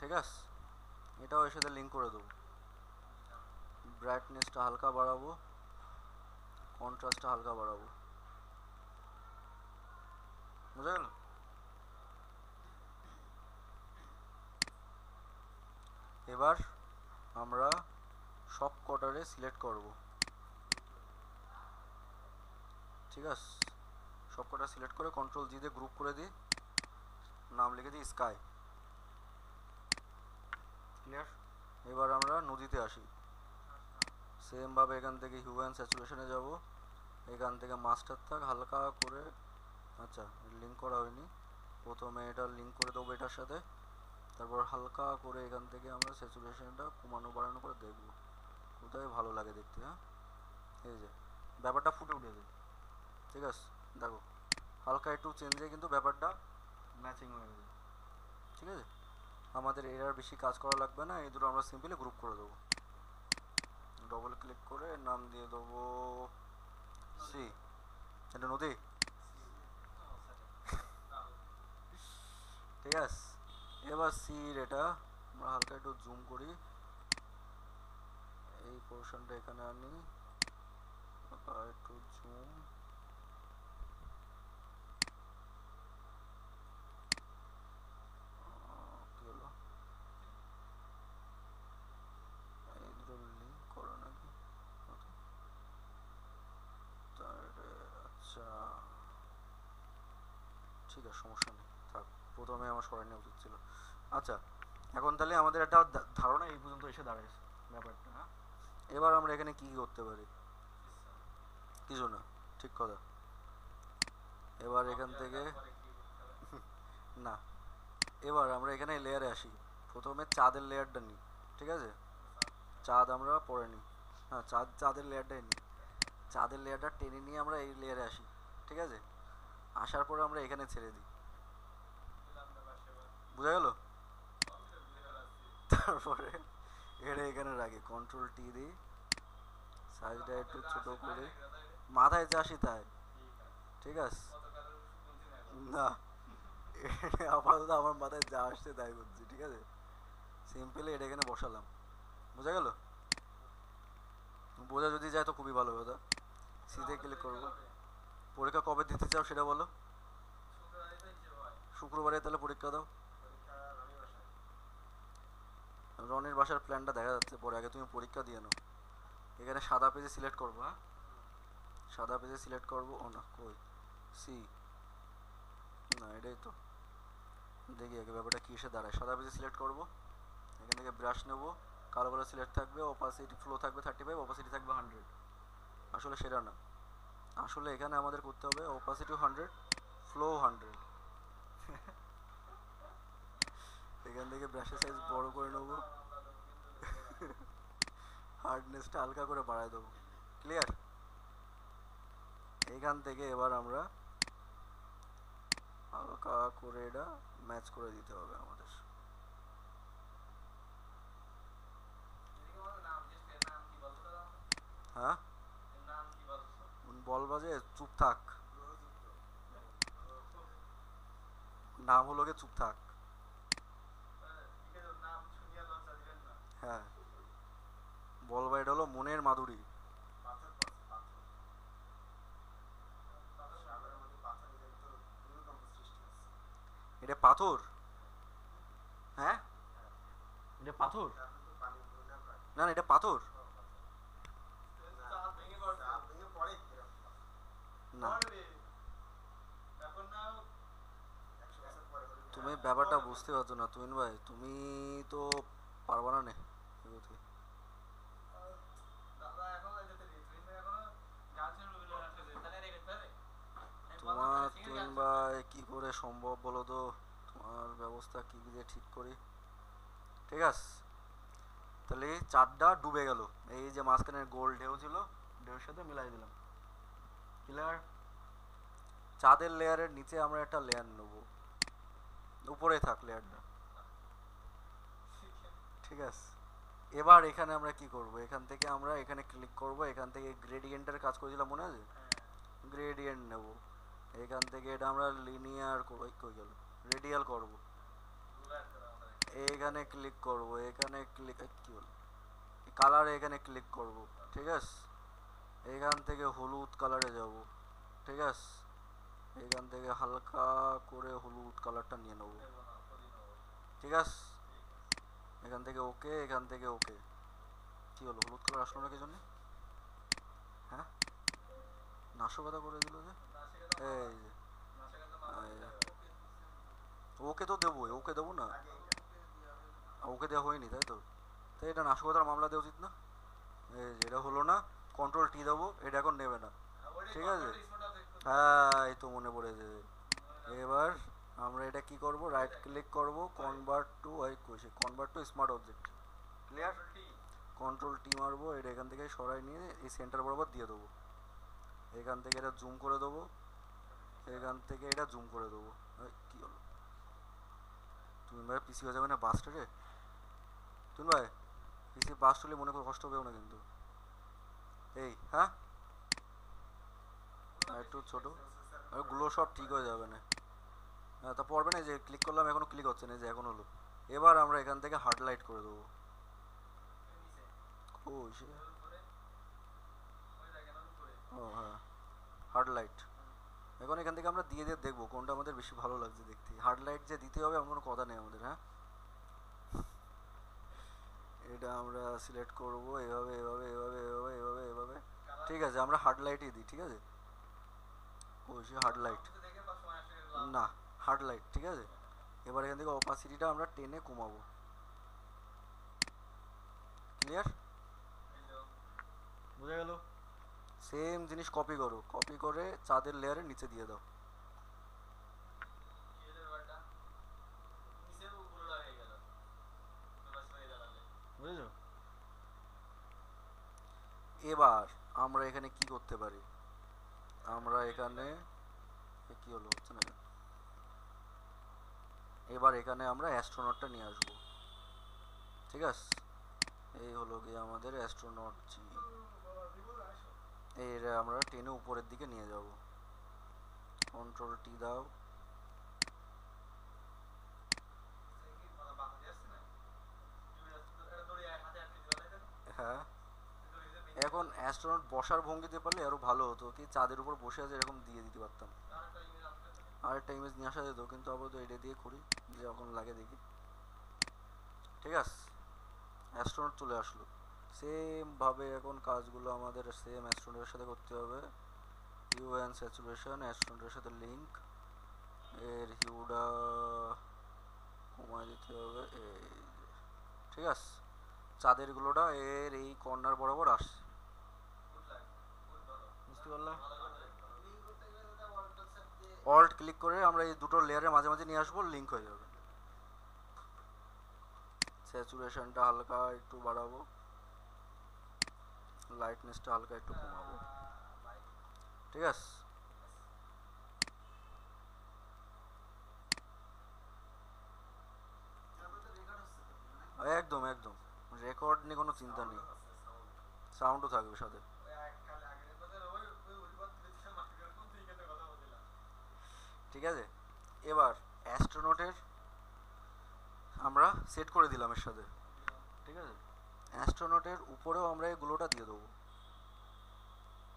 ঠিক আছে, এটাও এর সাথে লিঙ্ক করে দেবো, ব্রাইটনেসটা হালকা বাড়াবো, কন্ট্রাস্টটা হালকা বাড়াবো, বুঝা গেল। এবার আমরা সব কটারে সিলেক্ট করব, ঠিক আছে, সব কটা সিলেক্ট করে কন্ট্রোল জি দিয়ে গ্রুপ করে দিই, নাম লিখে দিই স্কাই, ক্লিয়ার। এবার আমরা নদীতে আসি, সেম ভাবে এখান থেকে হিউ অ্যান্ড স্যাচুরেশনে যাব, এখান থেকে মাস্টার থাক হালকা করে, আচ্ছা লিঙ্ক করা হয়নি, প্রথমে এটা লিঙ্ক করে দেবো এটার সাথে, তারপর হালকা করে এখান থেকে আমরা স্যাচুরেশনটা কমানো বাড়ানো করে দেখব কোথায় ভালো লাগে দেখতে। হ্যাঁ, এই যে ব্যাপারটা ফুটে উঠেছে, ঠিক আছে, দেখো হালকা একটু চেঞ্জে কিন্তু ব্যাপারটা ম্যাচিং হয়ে গেছে, ঠিক আছে। আমাদের এর আর বেশি কাজ করা লাগবে না, এই দুটো আমরা সিম্পলি গ্রুপ করে দেবো, ডবল ক্লিক করে নাম দিয়ে দেবো সি, এটা নদী, ঠিক আছে। এবার সির এটা আমরা হালকা একটু জুম করি, এই পোর্শনটা এখানে আনি, একটু জুম, কি হলো, এই দুটো লিঙ্ক করো নাকি, আচ্ছা ঠিক আছে, সমস্যা নেই থাক, প্রথমে আমার সরাই নেওয়া উচিত ছিল। আচ্ছা, এখন তাহলে আমাদের একটা ধারণা এই পর্যন্ত এসে দাঁড়াইছে ব্যাপারটা, হ্যাঁ। এবার আমরা এখানে কি করতে পারি, কিছু না, ঠিক কথা। এবার এখান থেকে না, এবার আমরা এখানে লেয়ারে আসি, প্রথমে চাঁদের লেয়ারটা নিই, ঠিক আছে, চাঁদ আমরা পরে নিই, হ্যাঁ চাঁদের লেয়ারটাই নিই, চাঁদের লেয়ারটা টেনে নিয়ে আমরা এই লেয়ারে আসি, ঠিক আছে, আসার পরে আমরা এখানে ছেড়ে দিই, বুঝা গেল। তারপরে এটা এখানে রাখি, কন্ট্রোল টি দিই, সাইজটা একটু ছোট করে, মাথায় যা আসি তাই, ঠিক আছে, না আপাতত আমার মাথায় যা আসছে তাই করছি, ঠিক আছে, সিম্পলি এটা এখানে বসালাম, বুঝা গেল। বোঝা যদি যায় তো খুবই ভালো কথা, সিতে ক্লিক করবো। পরীক্ষা কবে দিতে চাও সেটা বলো, শুক্রবারে তাহলে পরীক্ষা দাও, রনির বাসার প্ল্যানটা দেখা যাচ্ছে পরে, আগে তুমি পরীক্ষা দিয়ে নাও। এখানে সাদা পেজে সিলেক্ট করবো, হ্যাঁ সাদা পেজে সিলেক্ট করবো, ও না কই সি, না এটাই তো, দেখি আগে ব্যাপারটা কি এসে দাঁড়ায়, সাদা পেজে সিলেক্ট করবো, এখান থেকে ব্রাশ নেবো, কালো কালো সিলেক্ট থাকবে, অপাসিটি ফ্লো থাকবে 35, অপাসিটি থাকবে 100, আসলে সেটা না, আসলে এখানে আমাদের করতে হবে অপাসিটি 100, ফ্লো 100। এখান থেকে ব্রাশের সাইজ বড় করে নেবো, হার্ডনেসটা হালকা করে বাড়ায় দেবো। ক্লিয়ার? এখান থেকে এবার আমরা হালকা করে এটা ম্যাচ করে দিতে হবে আমাদের। হ্যাঁ বল বাজে, চুপ থাক, নাম হলো গে চুপ থাক। হ্যাঁ বল বা, এটা হলো মনের মাধুরী। এটা পাথর? হ্যাঁ এটা পাথর? না না এটা পাথর না। তুমি ব্যাপারটা বুঝতে পারছো না তুমিন ভাই, তুমি তো পারবা না নে এগোতে। তোমার তুমিন ভাই কি করে সম্ভব বলো তো, তোমার ব্যবস্থা কি দিয়ে ঠিক করি। ঠিক আছে তাহলে চারটা ডুবে গেল, এই যে মাঝখানে গোল ঢেউ ছিল, ঢেউর সাথে মিলাই দিলাম। ক্লিয়ার? চাঁদের লেয়ারের নিচে আমরা একটা লেয়ার নেব, উপরে থাক লেয়ারটা। ঠিক আছে এবার এখানে আমরা কি করব, এখান থেকে আমরা এখানে ক্লিক করব, এখান থেকে গ্রেডিয়েন্টের কাজ করেছিলাম মনে আছে, গ্রেডিয়েন্ট নেব। এখান থেকে এটা আমরা লিনিয়ার কই গেল, রেডিয়াল করব। এখানে ক্লিক করব, এখানে ক্লিক কি হলো, কালারে এখানে ক্লিক করব। ঠিক আছে এখান থেকে হলুদ কালারে যাব। ঠিক আছে এখান থেকে হালকা করে হলুদ কালারটা নিয়ে নেব। ঠিক আছে এখান থেকে ওকে, এখান থেকে ওকে। কি হলো, হলুদ কালার আসলো না কি জন্য? হ্যাঁ নাশকতা করে দিল যে, এই যে ওকে তো দেবো, ওকে দেবো না, ওকে দেওয়া হয়নি তাই তো, তাই এটা নাশকতার মামলা দেওয়া উচিত না। এই যে এটা হলো না, কন্ট্রোল টি দেবো, এটা এখন নেবে না। ঠিক আছে হ্যাঁ এই তো মনে পড়েছে। এবার আমরা এটা কি করব, রাইট ক্লিক করব, convert to convert to smart object. Clear? Control T মারবো, এটা এখান থেকে সরাই নিয়ে এই সেন্টার বরাবর দিয়ে দেবো। এখান থেকে এটা জুম করে দেবো, এখান থেকে এটা জুম করে দেবো। কি হলো, তুমি ভাই পিসি হয়ে যাবে না বাসটা রে, তুমি ভাই পিসি বাস হলে মনে করে কষ্ট পেও না কিন্তু। এই হ্যাঁ একটু ছোটো, গুলো সব ঠিক হয়ে যাবে না। তা পড়বে না, যে ক্লিক করলাম এখনো ক্লিক হচ্ছে না, যে এখন হলো। এবার আমরা এখান থেকে হার্ড লাইট করে দেবো। ও সে, ও হ্যাঁ হার্ড লাইট। এখন এখান থেকে আমরা দিয়ে দিয়ে দেখবো কোনটা আমাদের বেশি ভালো লাগছে দেখতে। হার্ড লাইট যে দিতে হবে এমন কোনো কথা নেই আমাদের। হ্যাঁ এটা আমরা সিলেক্ট করব এভাবে এভাবে এভাবে এভাবে এভাবে এভাবে। ঠিক আছে আমরা হার্ড লাইটই দিই। ঠিক আছে ওই সে হার্ড লাইট, না হার্ড লাইট। ঠিক আছে এবার এখান থেকে অপাসিটিটা আমরা টেনে কমাবো। ক্লিয়ার? বুঝা গেল? সেম জিনিস কপি করো, কপি করে চাঁদের লেয়ারের নিচে দিয়ে দাও। বুঝেছো? এবার আমরা এখানে কি করতে পারি, আমরা এখানে কি হলো হচ্ছে না, এবার এখানে আমরা অ্যাস্ট্রোনটটা নিয়ে আসবো। ঠিক আছে এই হলো গিয়ে আমাদের অ্যাস্ট্রোনট জি, এর আমরা টেনে উপরের দিকে নিয়ে যাব। কন্ট্রোল টি দাও। হ্যাঁ এখন অ্যাস্ট্রোনট বসার ভঙ্গিতে পারলে আরো ভালো হতো, কি চাঁদের উপর বসে আছে এরকম দিয়ে দিতে পারতাম। আরেকটা ইমেজ নিয়ে আসা যেত, কিন্তু আপাতত এটা দিয়ে করি যখন লাগে দেখি। ঠিক আছে অ্যাস্ট্রোনট চলে আসলো। সেম ভাবে এখন কাজগুলো আমাদের সেম অ্যাস্ট্রোনটের সাথে করতে হবে। হিউ অ্যান্ড স্যাচুরেশন অ্যাস্ট্রোনটের সাথে লিঙ্ক, এর হিউটা কমায় দিতে হবে। এই ঠিক আছে চাঁদের গুলোটা এর এই কর্নার বরাবর আসছে। বুঝতে পারলাম? অল্ট ক্লিক করে আমরা এই দুটো লেয়ারের মাঝে মাঝে নিয়ে আসবো, লিঙ্ক হয়ে যাবে। স্যাচুরেশনটা হালকা একটু বাড়াবো, লাইটনেসটা হালকা একটু কমাবো, ঠিক আছে। একদম একদম রেকর্ড নিয়ে কোনো চিন্তা নেই, সাউন্ডও থাকবে সাথে। ঠিক আছে, এবার অ্যাস্ট্রোনটের আমরা সেট করে দিলাম এর সাথে, ঠিক আছে। অ্যাস্ট্রোনটের উপরেও আমরা এই গ্লোটা দিয়ে দেবো,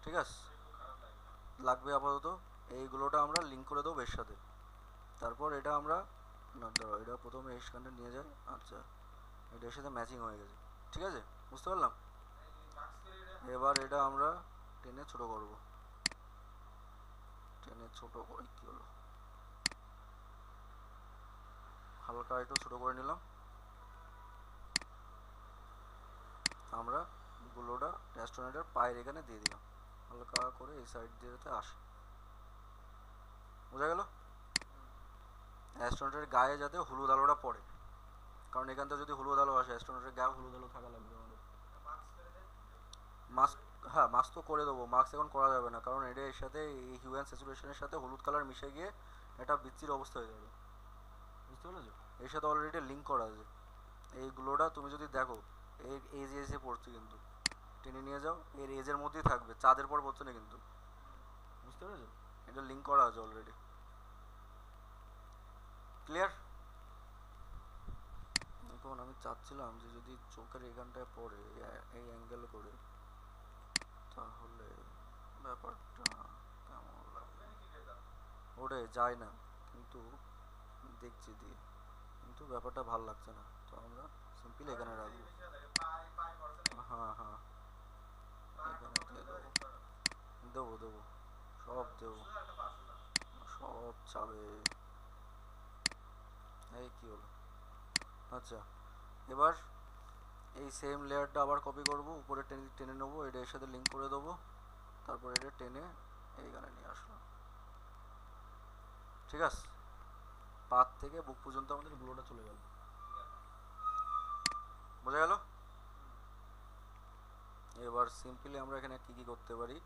ঠিক আছে। লাগবে আপাতত এইগুলোটা আমরা লিঙ্ক করে দেবো এর সাথে। তারপর এটা আমরা না দাঁড়াও, এটা প্রথমে এখানে নিয়ে যাই। আচ্ছা, এটার সাথে ম্যাচিং হয়ে গেছে, ঠিক আছে, বুঝতে পারলাম। এবার এটা আমরা টেনে ছোট করব, টেনে ছোট করে কি হলো, হালকা একটু ছোট করে নিলাম। আমরা গুলোটা রেস্টুরেন্টের পায়ের এখানে দিয়ে দিলাম, হালকা করে এই সাইড দিয়ে যাতে আসে, বোঝা গেল। রেস্টুরেন্টের গায়ে যাতে হলুদ আলোটা পড়ে, কারণ এখান থেকে যদি হলুদ আলো আসে রেস্টুরেন্টের গায়ে হলুদ আলো থাকা লাগবে আমাদের। মাস্ক, হ্যাঁ মাস্ক তো করে দেবো, মাস্ক এখন করা যাবে না, কারণ এটা এর সাথে এই হিউ অ্যান্ড স্যাচুরেশনের সাথে হলুদ কালার মিশে গিয়ে এটা বিচ্ছির অবস্থা হয়ে যাবে, বুঝতে পেরেছো। এর সাথে অলরেডি লিঙ্ক করা আছে। এই গ্লোটা তুমি যদি দেখো এর এজ এসে পড়ছে, কিন্তু টেনে নিয়ে যাও, এর এজের মধ্যেই থাকবে, চাঁদের পর পড়ছে না কিন্তু, বুঝতে পেরেছো। এটা লিঙ্ক করা আছে অলরেডি, ক্লিয়ার। এখন আমি চাচ্ছিলাম যে যদি চোখের এখানটায় পড়ে এই অ্যাঙ্গেল করে, তাহলে ব্যাপারটা কেমন লাগে। ওরে যায় না কিন্তু, দেখছি দিয়ে, কিন্তু ব্যাপারটা ভাল লাগছে না, তো আমরা সিম্পল এখানে রাখবো। হ্যাঁ হ্যাঁ, এখানে দিয়ে দেবো, দেবো দেবো, সব দেবো, সব চাবে। এই কি হলো, আচ্ছা। এবার এই সেম লেয়ারটা আবার কপি করব, উপরে টেনে টেনে নেবো, এটা এর সাথে লিঙ্ক করে দেবো, তারপর এটা টেনে এইখানে নিয়ে আসলাম, ঠিক আছে। পাত থেকে বুক পর্যন্ত আমাদের গ্লোটা চলে গেল, বোঝা গেল। এবার সিম্পলি আমরা এখানে কি কি করতে পারি,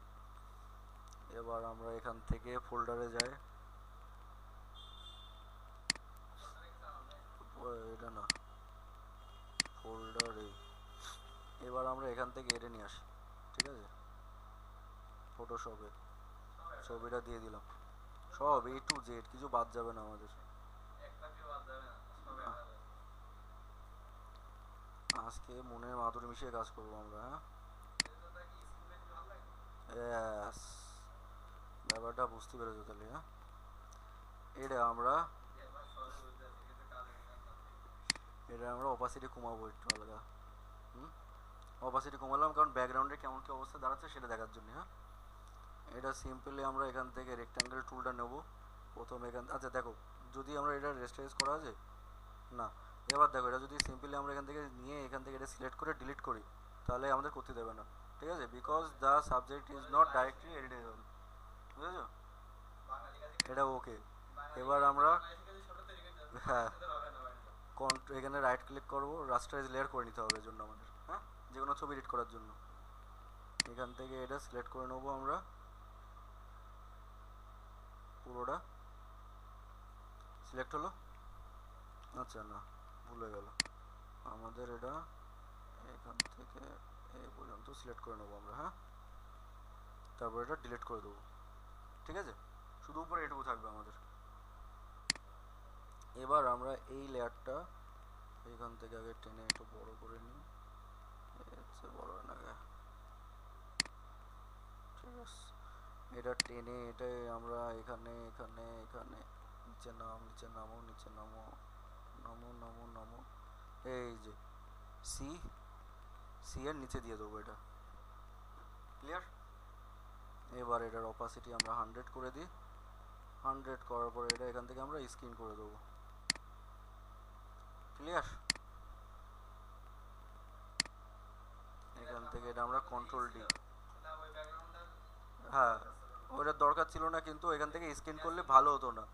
এবার আমরা এখান থেকে ফোল্ডারে যাই, এটা না ফোল্ডারে, এবার আমরা এখান থেকে এটা নিয়ে আসি, ঠিক আছে। ফটোশপে ছবিটা দিয়ে দিলাম, সব A to Z, কিছু বাদ যাবে না আমাদের। আজকে মনের মাধুরী মিশিয়ে কাজ করবো আমরা, হ্যাঁ। Yes, ব্যাপারটা বুঝতে পেরেছো তাহলে, হ্যাঁ। এটা আমরা অপাসিটি কমাবো একটু আলাদা, হুম। অপাসিটি কমালাম কারণ ব্যাকগ্রাউন্ডে কেমন কি অবস্থা দাঁড়াচ্ছে সেটা দেখার জন্য, হ্যাঁ। এটা সিম্পলি আমরা এখান থেকে রেক্ট্যাঙ্গেল টুলটা নেব প্রথম এখান, আচ্ছা দেখো, যদি আমরা এটা রেস্টাইজ করা আছে না, এবার দেখো এটা যদি সিম্পলি আমরা এখান থেকে নিয়ে এখান থেকে এটা সিলেক্ট করে ডিলিট করি, তাহলে আমাদের করতে দেবে না, ঠিক আছে, because the subject is not directly editable, বুঝেছো। এটা ওকে। এবার আমরা, হ্যাঁ, এখানে রাইট ক্লিক করবো, রাস্টারাইজ লেয়ার করে নিতে হবে এর জন্য আমাদের, হ্যাঁ, যে কোনো ছবি এডিট করার জন্য। এখান থেকে এটা সিলেক্ট করে নেবো আমরা পুরোটা, সিলেক্ট হলো। আচ্ছা না, ভুলে গেল, আমাদের এটা এখান থেকে এই পর্যন্ত সিলেক্ট করে নেবো আমরা, হ্যাঁ। তারপর এটা ডিলিট করে দেবো, ঠিক আছে, শুধু উপরে এটুকু থাকবে আমাদের। এবার আমরা এই লেয়ারটা এখান থেকে আগে টেনে একটু বড় করে নিই, বড় না গে, ঠিক আছে। এটা টেনে এটাই আমরা এখানে এখানে এখানে নিচে নাম, নিচে নামো, নিচে নামো, নামো নামো নামো, এই যে সি, সি এর নিচে দিয়ে দেবো এটা, ক্লিয়ার। এবার এটার অপাসিটি আমরা 100 করে দিই, 100 করার পর এটা এখান থেকে আমরা স্ক্রিন করে দেবো, ক্লিয়ার। এখান থেকে এটা আমরা কন্ট্রোল ডি, হ্যাঁ ওটার দরকার ছিল না, কিন্তু এখান থেকে স্ক্রিন করলে ভালো হতো না।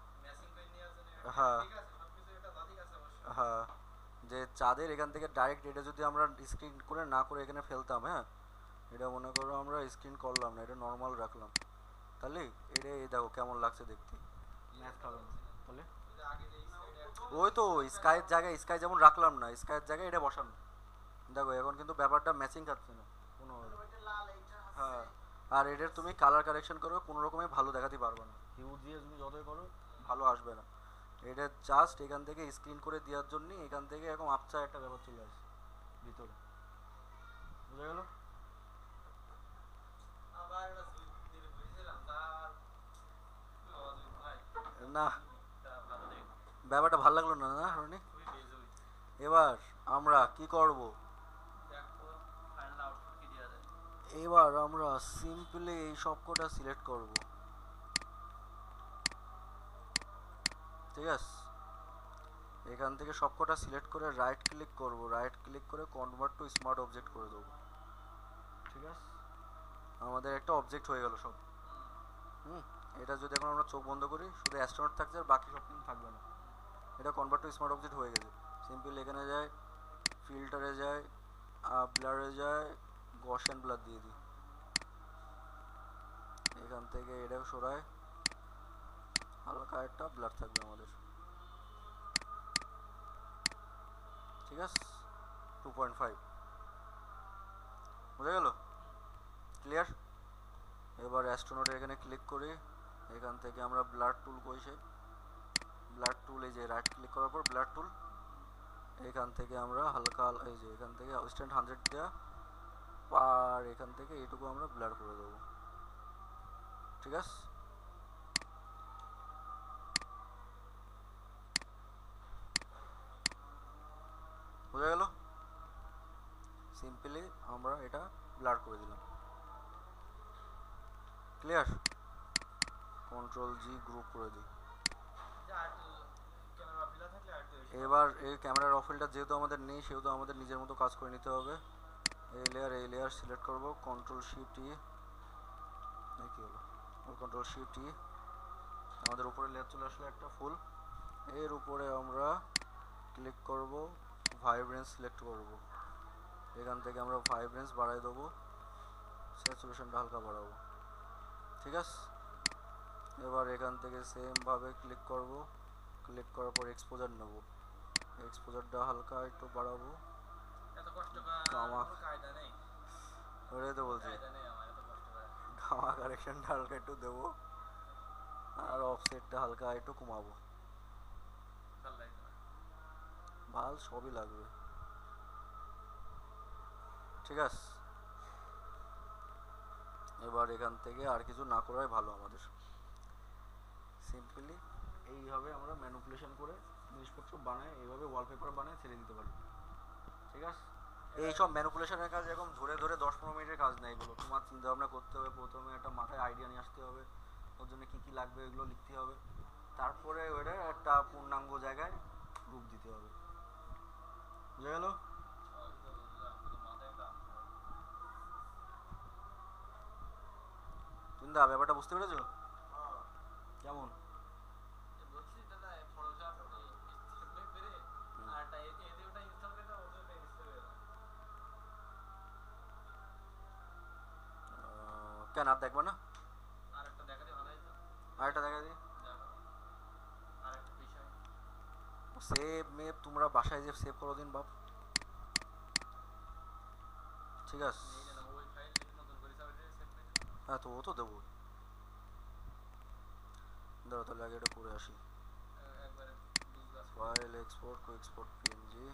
হ্যাঁ হ্যাঁ, যে চাঁদের এখান থেকে ডাইরেক্ট এটা যদি আমরা স্ক্রিন করে না করে এখানে ফেলতাম, হ্যাঁ, এটা মনে করো আমরা স্ক্রিন করলাম না, এটা নর্মাল রাখলাম, তাহলে এটা এই দেখো কেমন লাগছে দেখতে। ম্যাচ খাবে না তাহলে, ওই তো স্কাইয়ের জায়গায় স্কাই যেমন রাখলাম না, স্কাইয়ের জায়গায় এটা বসানো, দেখো এখন কিন্তু ব্যাপারটা ম্যাচিং খাচ্ছে না কোনো। হ্যাঁ, আর এটার তুমি কালার কারেকশন করো কোনো রকমে ভালো দেখাতে পারবে না, হিউ দিয়ে তুমি যতই করো ভালো আসবে না। এটা জাস্ট এখান থেকে স্ক্রিন করে দেওয়ার জন্য এখান থেকে এরকম আপচা একটা ব্যাপার চলে আসে ভিতরে, বুঝা গেল? না, ব্যাপারটা ভালো লাগলো না, না রনি? এবার আমরা কি করব? এবার আমরা সিম্পলি এই সবকটা সিলেক্ট করব, ঠিক আছে? এখান থেকে সবকটা সিলেক্ট করে রাইট ক্লিক করব, রাইট ক্লিক করে কনভার্ট টু স্মার্ট অবজেক্ট করে দেবো, ঠিক আছে? আমাদের একটা অবজেক্ট হয়ে গেল সব। হুম, এটা যদি এখন আমরা চোখ বন্ধ করি শুধু অ্যাস্ট্রোনট থাকছে আর বাকি সব কিছু থাকবে না, এটা কনভার্ট টু স্মার্ট অবজেক্ট হয়ে গেছে। সিম্পল এখানে যায়, ফিল্টারে যায়, ব্লারে যায়, গসিয়ান ব্লার দিয়ে দিই, এখান থেকে এটাও সরায়, হালকা একটা ব্লার থাকবে আমাদের, ঠিক আছে? 2.5 বুঝা গেল? ক্লিয়ার? এবার অ্যাস্ট্রোনটের এখানে ক্লিক করি, এখান থেকে আমরা ব্লার টুল কইছে, ব্লার টুল এই যে রাইট ক্লিক করার পর ব্লার টুল, এখান থেকে আমরা হালকা এই যে এখান থেকে স্ট্যান্ড 100 দেওয়া, আর এখান থেকে এইটুকু আমরা ব্লার করে দেবো, ঠিক আছে? বোঝা গেল? সিম্পলি আমরা এটা ব্লার করে দিলাম, ক্লিয়ার? কন্ট্রোল জি গ্রুপ করে দিই। এবার এই ক্যামেরার অফিলটা যেহেতু আমাদের নেই সেহেতু আমাদের নিজের মতো কাজ করে নিতে হবে। এই লেয়ার সিলেক্ট করব, কন্ট্রোল শিফট ই, কি হলো, কন্ট্রোল শিফট ই, আমাদের উপরে লেয়ার চলে আসলো একটা ফুল, এর উপরে আমরা ক্লিক করব, ভাইব্রেন্স সিলেক্ট করব, এখান থেকে আমরা ভাইব্রেন্স বাড়াই দেবো, স্যাচুরেশনটা হালকা বাড়াবো, ঠিক আছে? এবার এখান থেকে সেম ভাবে ক্লিক করব, ক্লিক করার পর এক্সপোজার নেব, এক্সপোজারটা হালকা একটু বাড়াবো, ওটাই তো বলছি, গামা কারেকশনটা হালকা একটু দেবো, আর অফসেটটা হালকা একটু কমাবো, ভাল সবই লাগবে, ঠিক আছে? এবার এখান থেকে আর কিছু না করাই ভালো আমাদের, সিম্পলি এইভাবে আমরা ম্যানিপুলেশন করে জিনিসপত্র বানায়, এইভাবে ওয়ালপেপার বানায় ছেড়ে দিতে পারি, ঠিক আছে? এই সব ম্যানিপুলেশনের কাজ এরকম ধরে ধরে 10-15 মিনিটের কাজ না, এগুলো তোমার চিন্তা ভাবনা করতে হবে, প্রথমে একটা মাথায় আইডিয়া নিয়ে আসতে হবে, ওর জন্য কী কী লাগবে এগুলো লিখতে হবে, তারপরে ওটা একটা পূর্ণাঙ্গ জায়গায় রূপ দিতে হবে, বুঝা গেল? চিন্তা ব্যাপারটা বুঝতে পেরেছো কেমন? কেন আর দেখবে না? আরেকটা দেখা দিই, সেভ মেপ তোমরা বাসায় যে সেভ করো দিন বাপ, ঠিক আছে? হ্যাঁ তো ও তো দেবো, দাঁড়া তাহলে আগে এটা করে আসি, ফাইল এক্সপোর্ট কো এক্সপোর্ট পিএনজি।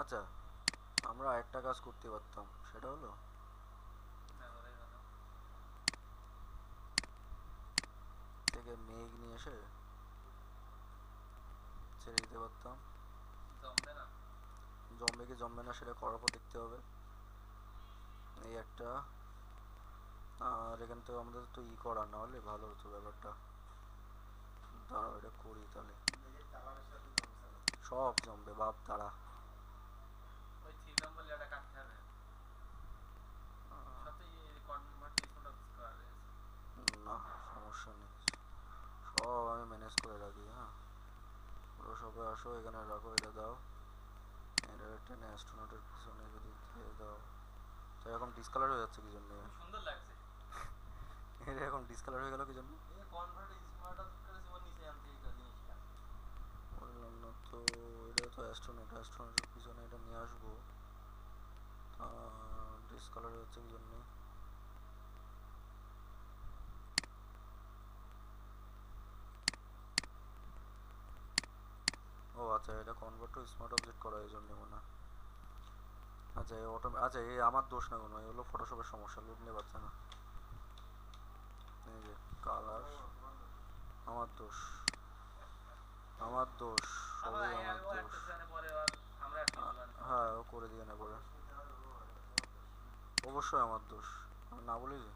আচ্ছা, আমরা একটা কাজ করতে পারতাম, সেটা হলো থেকে মেঘ নিয়ে এসে ছেড়ে দিতে পারতাম, জমবে কি জমবে না সেটা করার পর দেখতে হবে, এই একটা, আর এখান থেকে আমাদের তো করা না হলে ভালো হতো ব্যাপারটা, দাঁড়াও এটা করি তাহলে, সব জমবে বাপ, দাঁড়া, ফটোশপে আসো, এখানে রাখো, এটা দাও, এটা টেনে অ্যাস্ট্রোনটের পিছনে যদি দিয়ে দাও। তো এরকম ডিসকালার হয়ে যাচ্ছে কি জন্য? সুন্দর লাগছে। এটা এখন ডিসকালার হয়ে গেল কি জন্য? এই কনভার্ট স্মার্ট করে জীবন নিচে আনতে এই জিনিসটা। বললাম না তো, এটা তো অ্যাস্ট্রোনটের পিছনে এটা নিয়ে আসবো, ডিসকালার হয়ে যাচ্ছে কি জন্য? ও আচ্ছা, এটা কনভার্ট টু স্মার্ট অবজেক্ট করা এই জন্য মনে হয়। আচ্ছা এই আচ্ছা এই আমার দোষ না কোনো, এগুলো ফটোশপের সমস্যা, লুট নিয়ে পাচ্ছে না। এই যে কালার, আমার দোষ, আমার দোষ, সবই আমার দোষ। হ্যাঁ ও করে দিয়ে না পরে, অবশ্যই আমার দোষ, আমি না বলি যে।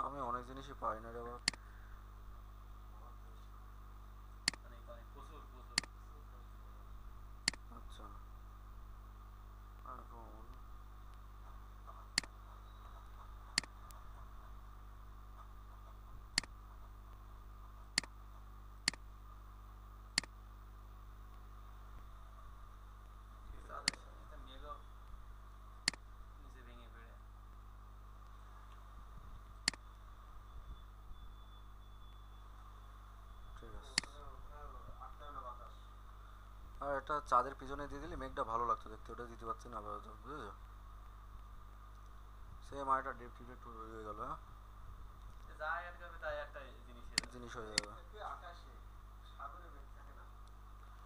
আমি অনেক জিনিসই পাই না রে বাপ। আচ্ছা এখন ঠিক আছে, আর একটা চাঁদের পিছনে দিয়ে দিলে মেঘটা ভালো লাগতো দেখতে, ওটা দিতে পারছি না আপাতত, বুঝেছো? সেম আর একটা ডেপ ডিটেক্ট হয়ে গেল, হ্যাঁ জিনিস হয়ে যাবে।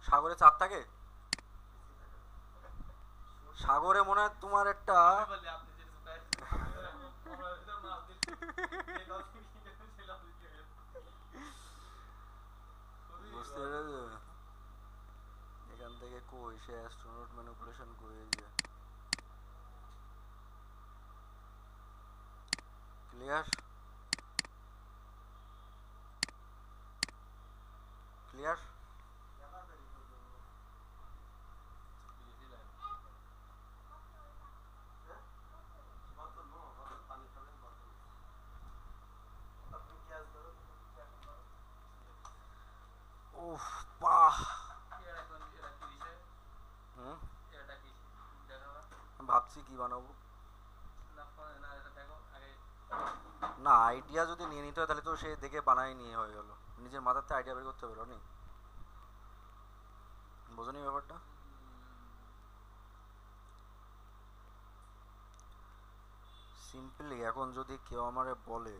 সাগরে চাঁদ থাকে? সাগরে মনে হয় তোমার একটা বুঝতে পেরেছো? এখান থেকে কই সে অ্যাস্ট্রোনট ম্যানিপুলেশন করে যে ক্লিয়ার, ক্লিয়ার। উফ বাহ। হুম, ভাবছি কি বানাবো। না আইডিয়া যদি নিয়ে নিতে হয় তাহলে তো সে দেখে বানাই নিয়ে হয়ে গেল, নিজের মাথাতে আইডিয়া বের করতে পারো নি, বোঝনি ব্যাপারটা? সিম্পলি এখন যদি কেউ আমারে বলে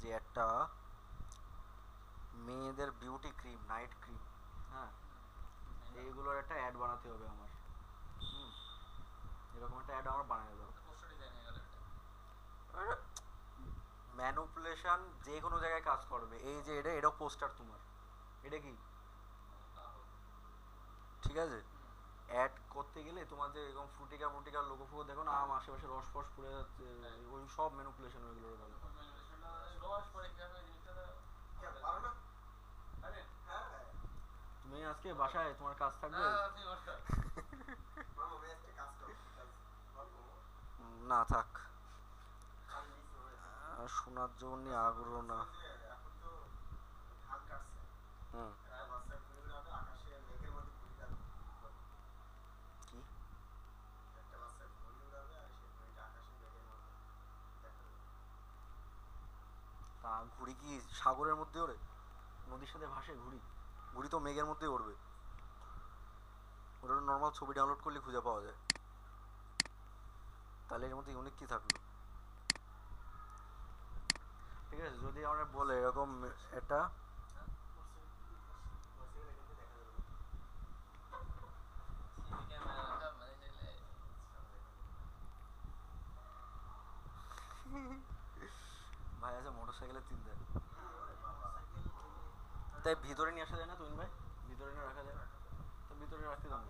যে একটা মেয়েদের বিউটি ক্রিম, নাইট ক্রিম, হ্যাঁ এইগুলোর একটা অ্যাড বানাতে হবে আমার, হুম, এরকম একটা অ্যাড আমার বানিয়ে দাও। ম্যানুপুলেশন যে কোনো জায়গায় কাজ করবে, এই যে এটাও পোস্টার তোমার, এটা কি ঠিক আছে? অ্যাড করতে গেলে তোমার যে এরকম ফ্রুটিকা মুটিকা লোগো ফোগো দেখো না, আম আশেপাশে রস ফস পড়ে যাচ্ছে, ওই সব ম্যানুপুলেশন ওইগুলোর ভালো। তুমি আজকে বাসায় তোমার কাজ থাকবে? না থাক, শোনার জন্য আগ্রহ না। হুম, কি তা ঘুড়ি কি সাগরের মধ্যে ওড়ে, নদীর সাথে ভাসে ঘুড়ি? ঘুড়ি তো মেঘের মধ্যেই উড়বে, ওটা নর্মাল ছবি ডাউনলোড করলে খুঁজে পাওয়া যায়, তাহলে এর মধ্যে ইউনিক কি থাকলো? ঠিক আছে যদি আমরা বলে এরকম এটা ভাই আছে মোটর সাইকেলের চিন্তা, তাই ভিতরে নিয়ে আসা যায় না তুমি ভাই? ভিতরে না রাখা যায়, তো ভিতরে রাখতে দাও।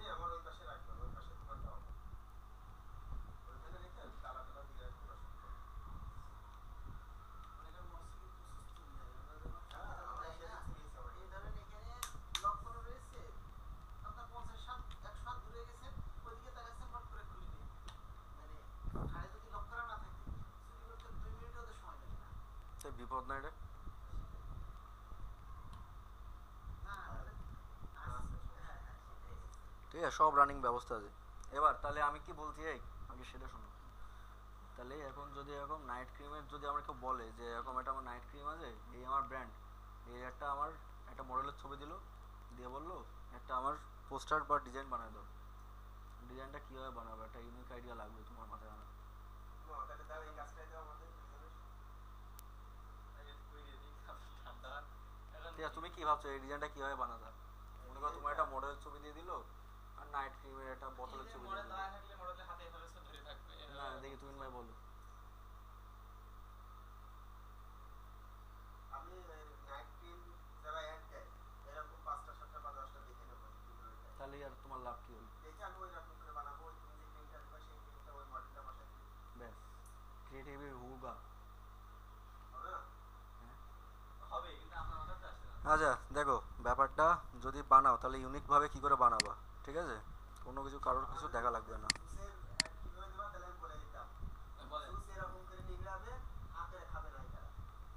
সে বিপদ না এটা? ঠিক আছে, সব রানিং ব্যবস্থা আছে। এবার তাহলে আমি কি বলছি, এই আগে সেটা শোনো। তাহলে এখন যদি এরকম নাইট ক্রিমের যদি আমার কেউ বলে যে এরকম একটা আমার নাইট ক্রিম আছে, এই আমার ব্র্যান্ড, এই একটা আমার একটা মডেলের ছবি দিল, দিয়ে বললো একটা আমার পোস্টার বা ডিজাইন বানায় দাও, ডিজাইনটা কীভাবে বানাবো, একটা ইউনিক আইডিয়া লাগবে তোমার মাথায় আনা। তাহলে দাও এই কাজটাই দাও আমাদের দুজনের। ঠান্ডা এখন ঠিক আছে, তুমি কি ভাবছো এই ডিজাইনটা কীভাবে বানাতে? মনে করো তোমার একটা মডেলের ছবি দিয়ে দিল আর নাইট ক্রিমের একটা বোতলের ছবি দিয়ে মডেল দিল। না থাকলে মডেলের হাতে ধরে ধরে থাকবে। না দেখি তুমি ভাই বলো। আমি নাইট ক্রিম যারা অ্যাড দেয় এরকম 5টা 7টা বা 10টা দেখে নেবো দুজনের। তাহলে আর তোমার লাভ কি হলো? দেখে আমি ওই রকম করে বানাবো, ওই তুমি যে ক্রিমটা দিবা সেই ক্রিমটা ওই মডেলটা বসাই দিবি, ব্যাস, ক্রিয়েটিভ হুগা। হবে না? হবে কিন্তু আপনার মাথাতে আসছে না। আচ্ছা দেখো, ব্যাপারটা যদি বানাও তাহলে ইউনিকভাবে কী করে বানাবা, ঠিক আছে? কোনো কিছু কারোর কিছু দেখা লাগবে না। জুসের অ্যাড কিভাবে দেবা তাহলে আমি বলে দিতাম। বলেন জুস এরকম করে নিগড়াবে, আঁকড়ে খাবে না এরা,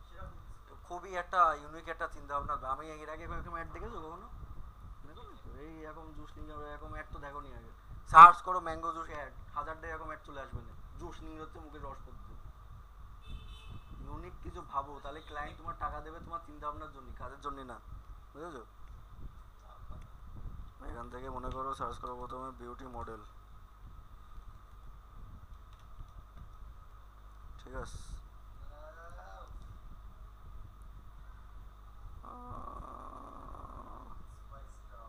সেরকম কিছু। খুবই একটা ইউনিক একটা চিন্তা ভাবনা। আমি এর আগে এরকম অ্যাড দেখেছো কখনো? দেখো না তো, এই এরকম জুস নিয়ে এরকম অ্যাড তো দেখো নি আগে। সার্চ করো ম্যাঙ্গো জুস অ্যাড, 1000টা এরকম অ্যাড চলে আসবে না। জুস নিয়ে হচ্ছে মুখে রস পড়ছে। ইউনিক কিছু ভাবো, তাহলে ক্লায়েন্ট তোমার টাকা দেবে তোমার চিন্তা ভাবনার জন্য, কাজের জন্য না, বুঝেছো? এখান থেকে মনে করো সার্চ করো প্রথমে বিউটি মডেল, ঠিক আছে? স্পাইসটা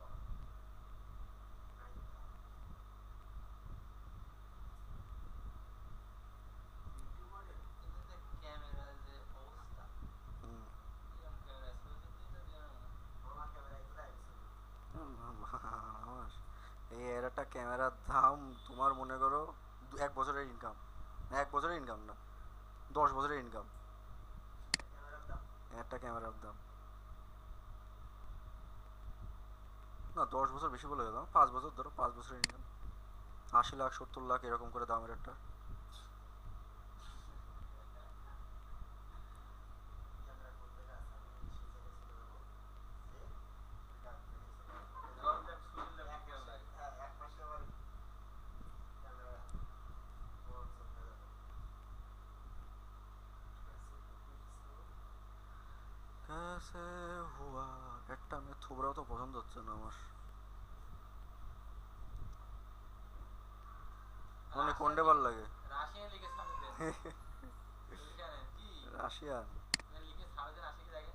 বিউটি মডেল কিন্তু যে ক্যামেরার যে অবস্থা, হুম, এরকম ক্যামেরা সহজে দিতে জানো না। আমার ক্যামেরা এগুলো আইছে। আমার এই এর একটা ক্যামেরার দাম তোমার মনে করো 1 বছরের ইনকাম, 1 বছরের ইনকাম না, 10 বছরের ইনকাম ক্যামেরার দাম একটা ক্যামেরার দাম। না 10 বছর বেশি বলে গেলাম, 5 বছর ধরো, 5 বছরের ইনকাম 80 লাখ 70 লাখ এরকম করে দামের একটা। ক্যামেরা করতে আছে আমি সেই জায়গায় চলে যাবো, যে এটা ভেঙে চলে আসবো। জল দেখ সুইল দেখ কেমন লাগে। হ্যাঁ, 1 মাসে আমার ক্যামেরা বন্ধ হয়ে যাবে। कैसे हुआ, একটা মেয়ে থুবড়াও তো পছন্দ হচ্ছে না আমার। মানে কোনটা ভাল লাগে? রাশিয়ান লিখে ছাড়ে দেন। ওইখানে কি রাশিয়ান? লিখে ছাড়ে দেন, আসে কি দেখে।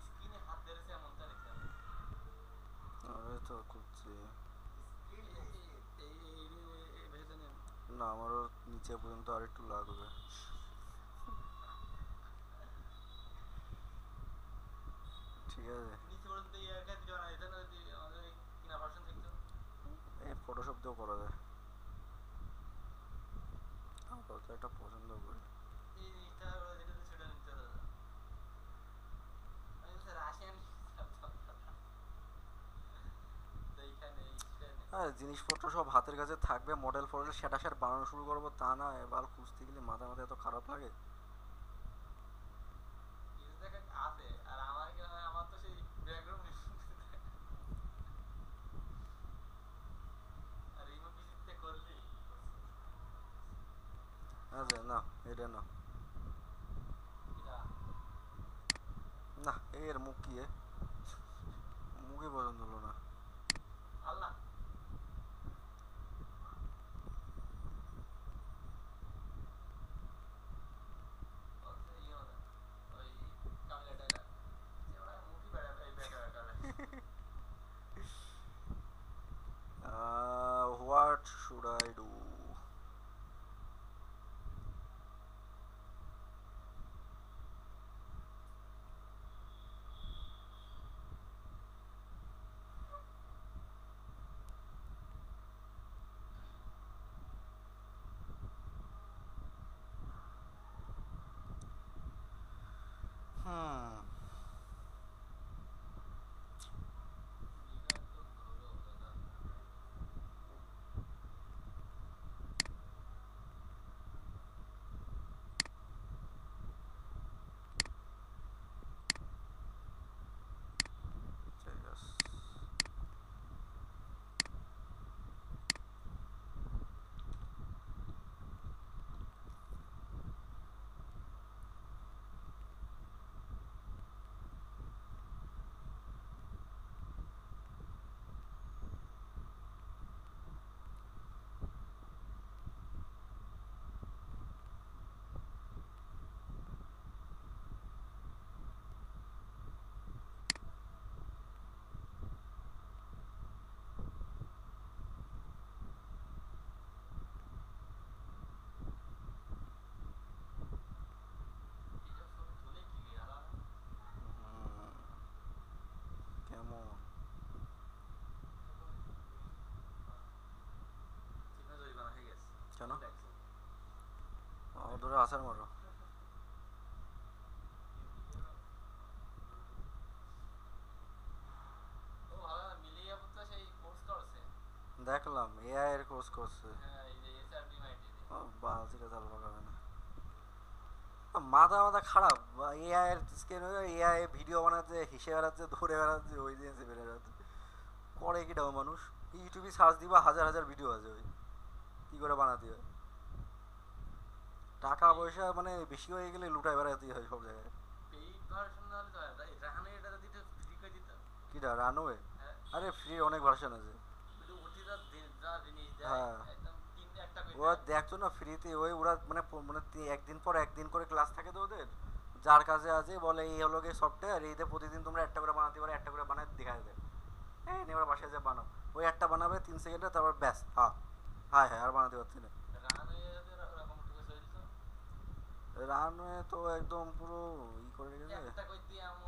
স্ক্রিনে হাত ধরেছে এমনটা দেখতে হবে। আরে তো খুঁজছি। স্ক্রিন এই স্ক্রিন এই এই ভেজে নেন। না আমারও নিচে পর্যন্ত আর একটু লাগবে, ঠিক আছে? নিচে পর্যন্ত ইয়ারটা দিতে না, এটা না যদি আমাদের এই কিনা ভার্সন থাকতো। এই ফটোশপ দিয়েও করা যায়, আপাতত একটা পছন্দ করি। এই জিনিসটা ওরা যেটা দিচ্ছে সেটা নিতে হবে। আমি বলছি রাশিয়ান এইখানে এইখানে হ্যাঁ, জিনিসপত্র সব হাতের কাছে থাকবে, মডেল ফডেল সেটা স্যার বানানো শুরু করবো তা না, এবার খুঁজতে গেলে মাথা মাথা এত খারাপ লাগে। কিছু জায়গা আছে আর আমার কি হয়, আমার তো সেই ব্যাকগ্রাউন্ড আর রিমোট পিসিতে করলি আচ্ছা না, এটা না, কিটা না এর মুখ কি মুখই পছন্দ হলো না। আল্লাহ বলছে ইয়ে হলো ওই কামিলাটা যে ওরা মুভি বেড়া এই বেটা বেটা হোয়াট শুড আই ডু? কেন দেখছো ধরে আসার মারো ও ভালো না মিলিয়ে যাবো তো সেই কোর্স করছে দেখলাম এআই এর কোর্স করছে হ্যাঁ এই যে এসআরবি মাইটি বালতিটা চাল পাকাবে না মাথা মাথা খারাপ এআই এর স্ক্যান এআই ভিডিও বানাচ্ছে হেসে বেড়াচ্ছে ধরে বেড়াচ্ছে ওই দিয়ে বেড়ে বেড়াচ্ছে করে কি ডাও মানুষ ইউটিউবে সার্চ দিবা হাজার হাজার ভিডিও আছে ওই কি করে বানাতে হয় টাকা পয়সা মানে বেশি হয়ে গেলে লুটায় বেড়াতে হয় সব জায়গায় পেইড ভার্সন না হলে তো হয় না এখানে এটা যদি ফ্রি করে দিত কিটা রানওয়ে হ্যাঁ আরে ফ্রি অনেক ভার্সন আছে কিন্তু ওটি যা জিনিস দেয় হ্যাঁ। একদম তিনটে একটা করে ওরা দেখছো না ফ্রিতে ওই ওরা মানে মানে একদিন পর একদিন করে ক্লাস থাকে তো ওদের যার কাছে আছে বলে এই হলো গিয়ে সফটওয়্যার এইতে প্রতিদিন তোমরা একটা করে বানাতে পারো একটা করে বানায় দেখায় দেয় হ্যাঁ এবার বাসায় যে বানাও ওই একটা বানাবে 3 সেকেন্ডে তারপর ব্যাস হ্যাঁ হ্যাঁ হ্যাঁ আর বানাতে পারছি না রান হয়ে যাবে ওরকম ঢুকে চলতো রানওয়ে তো একদম পুরো ই করে রেখেছে একটা কই দিয়ে আমি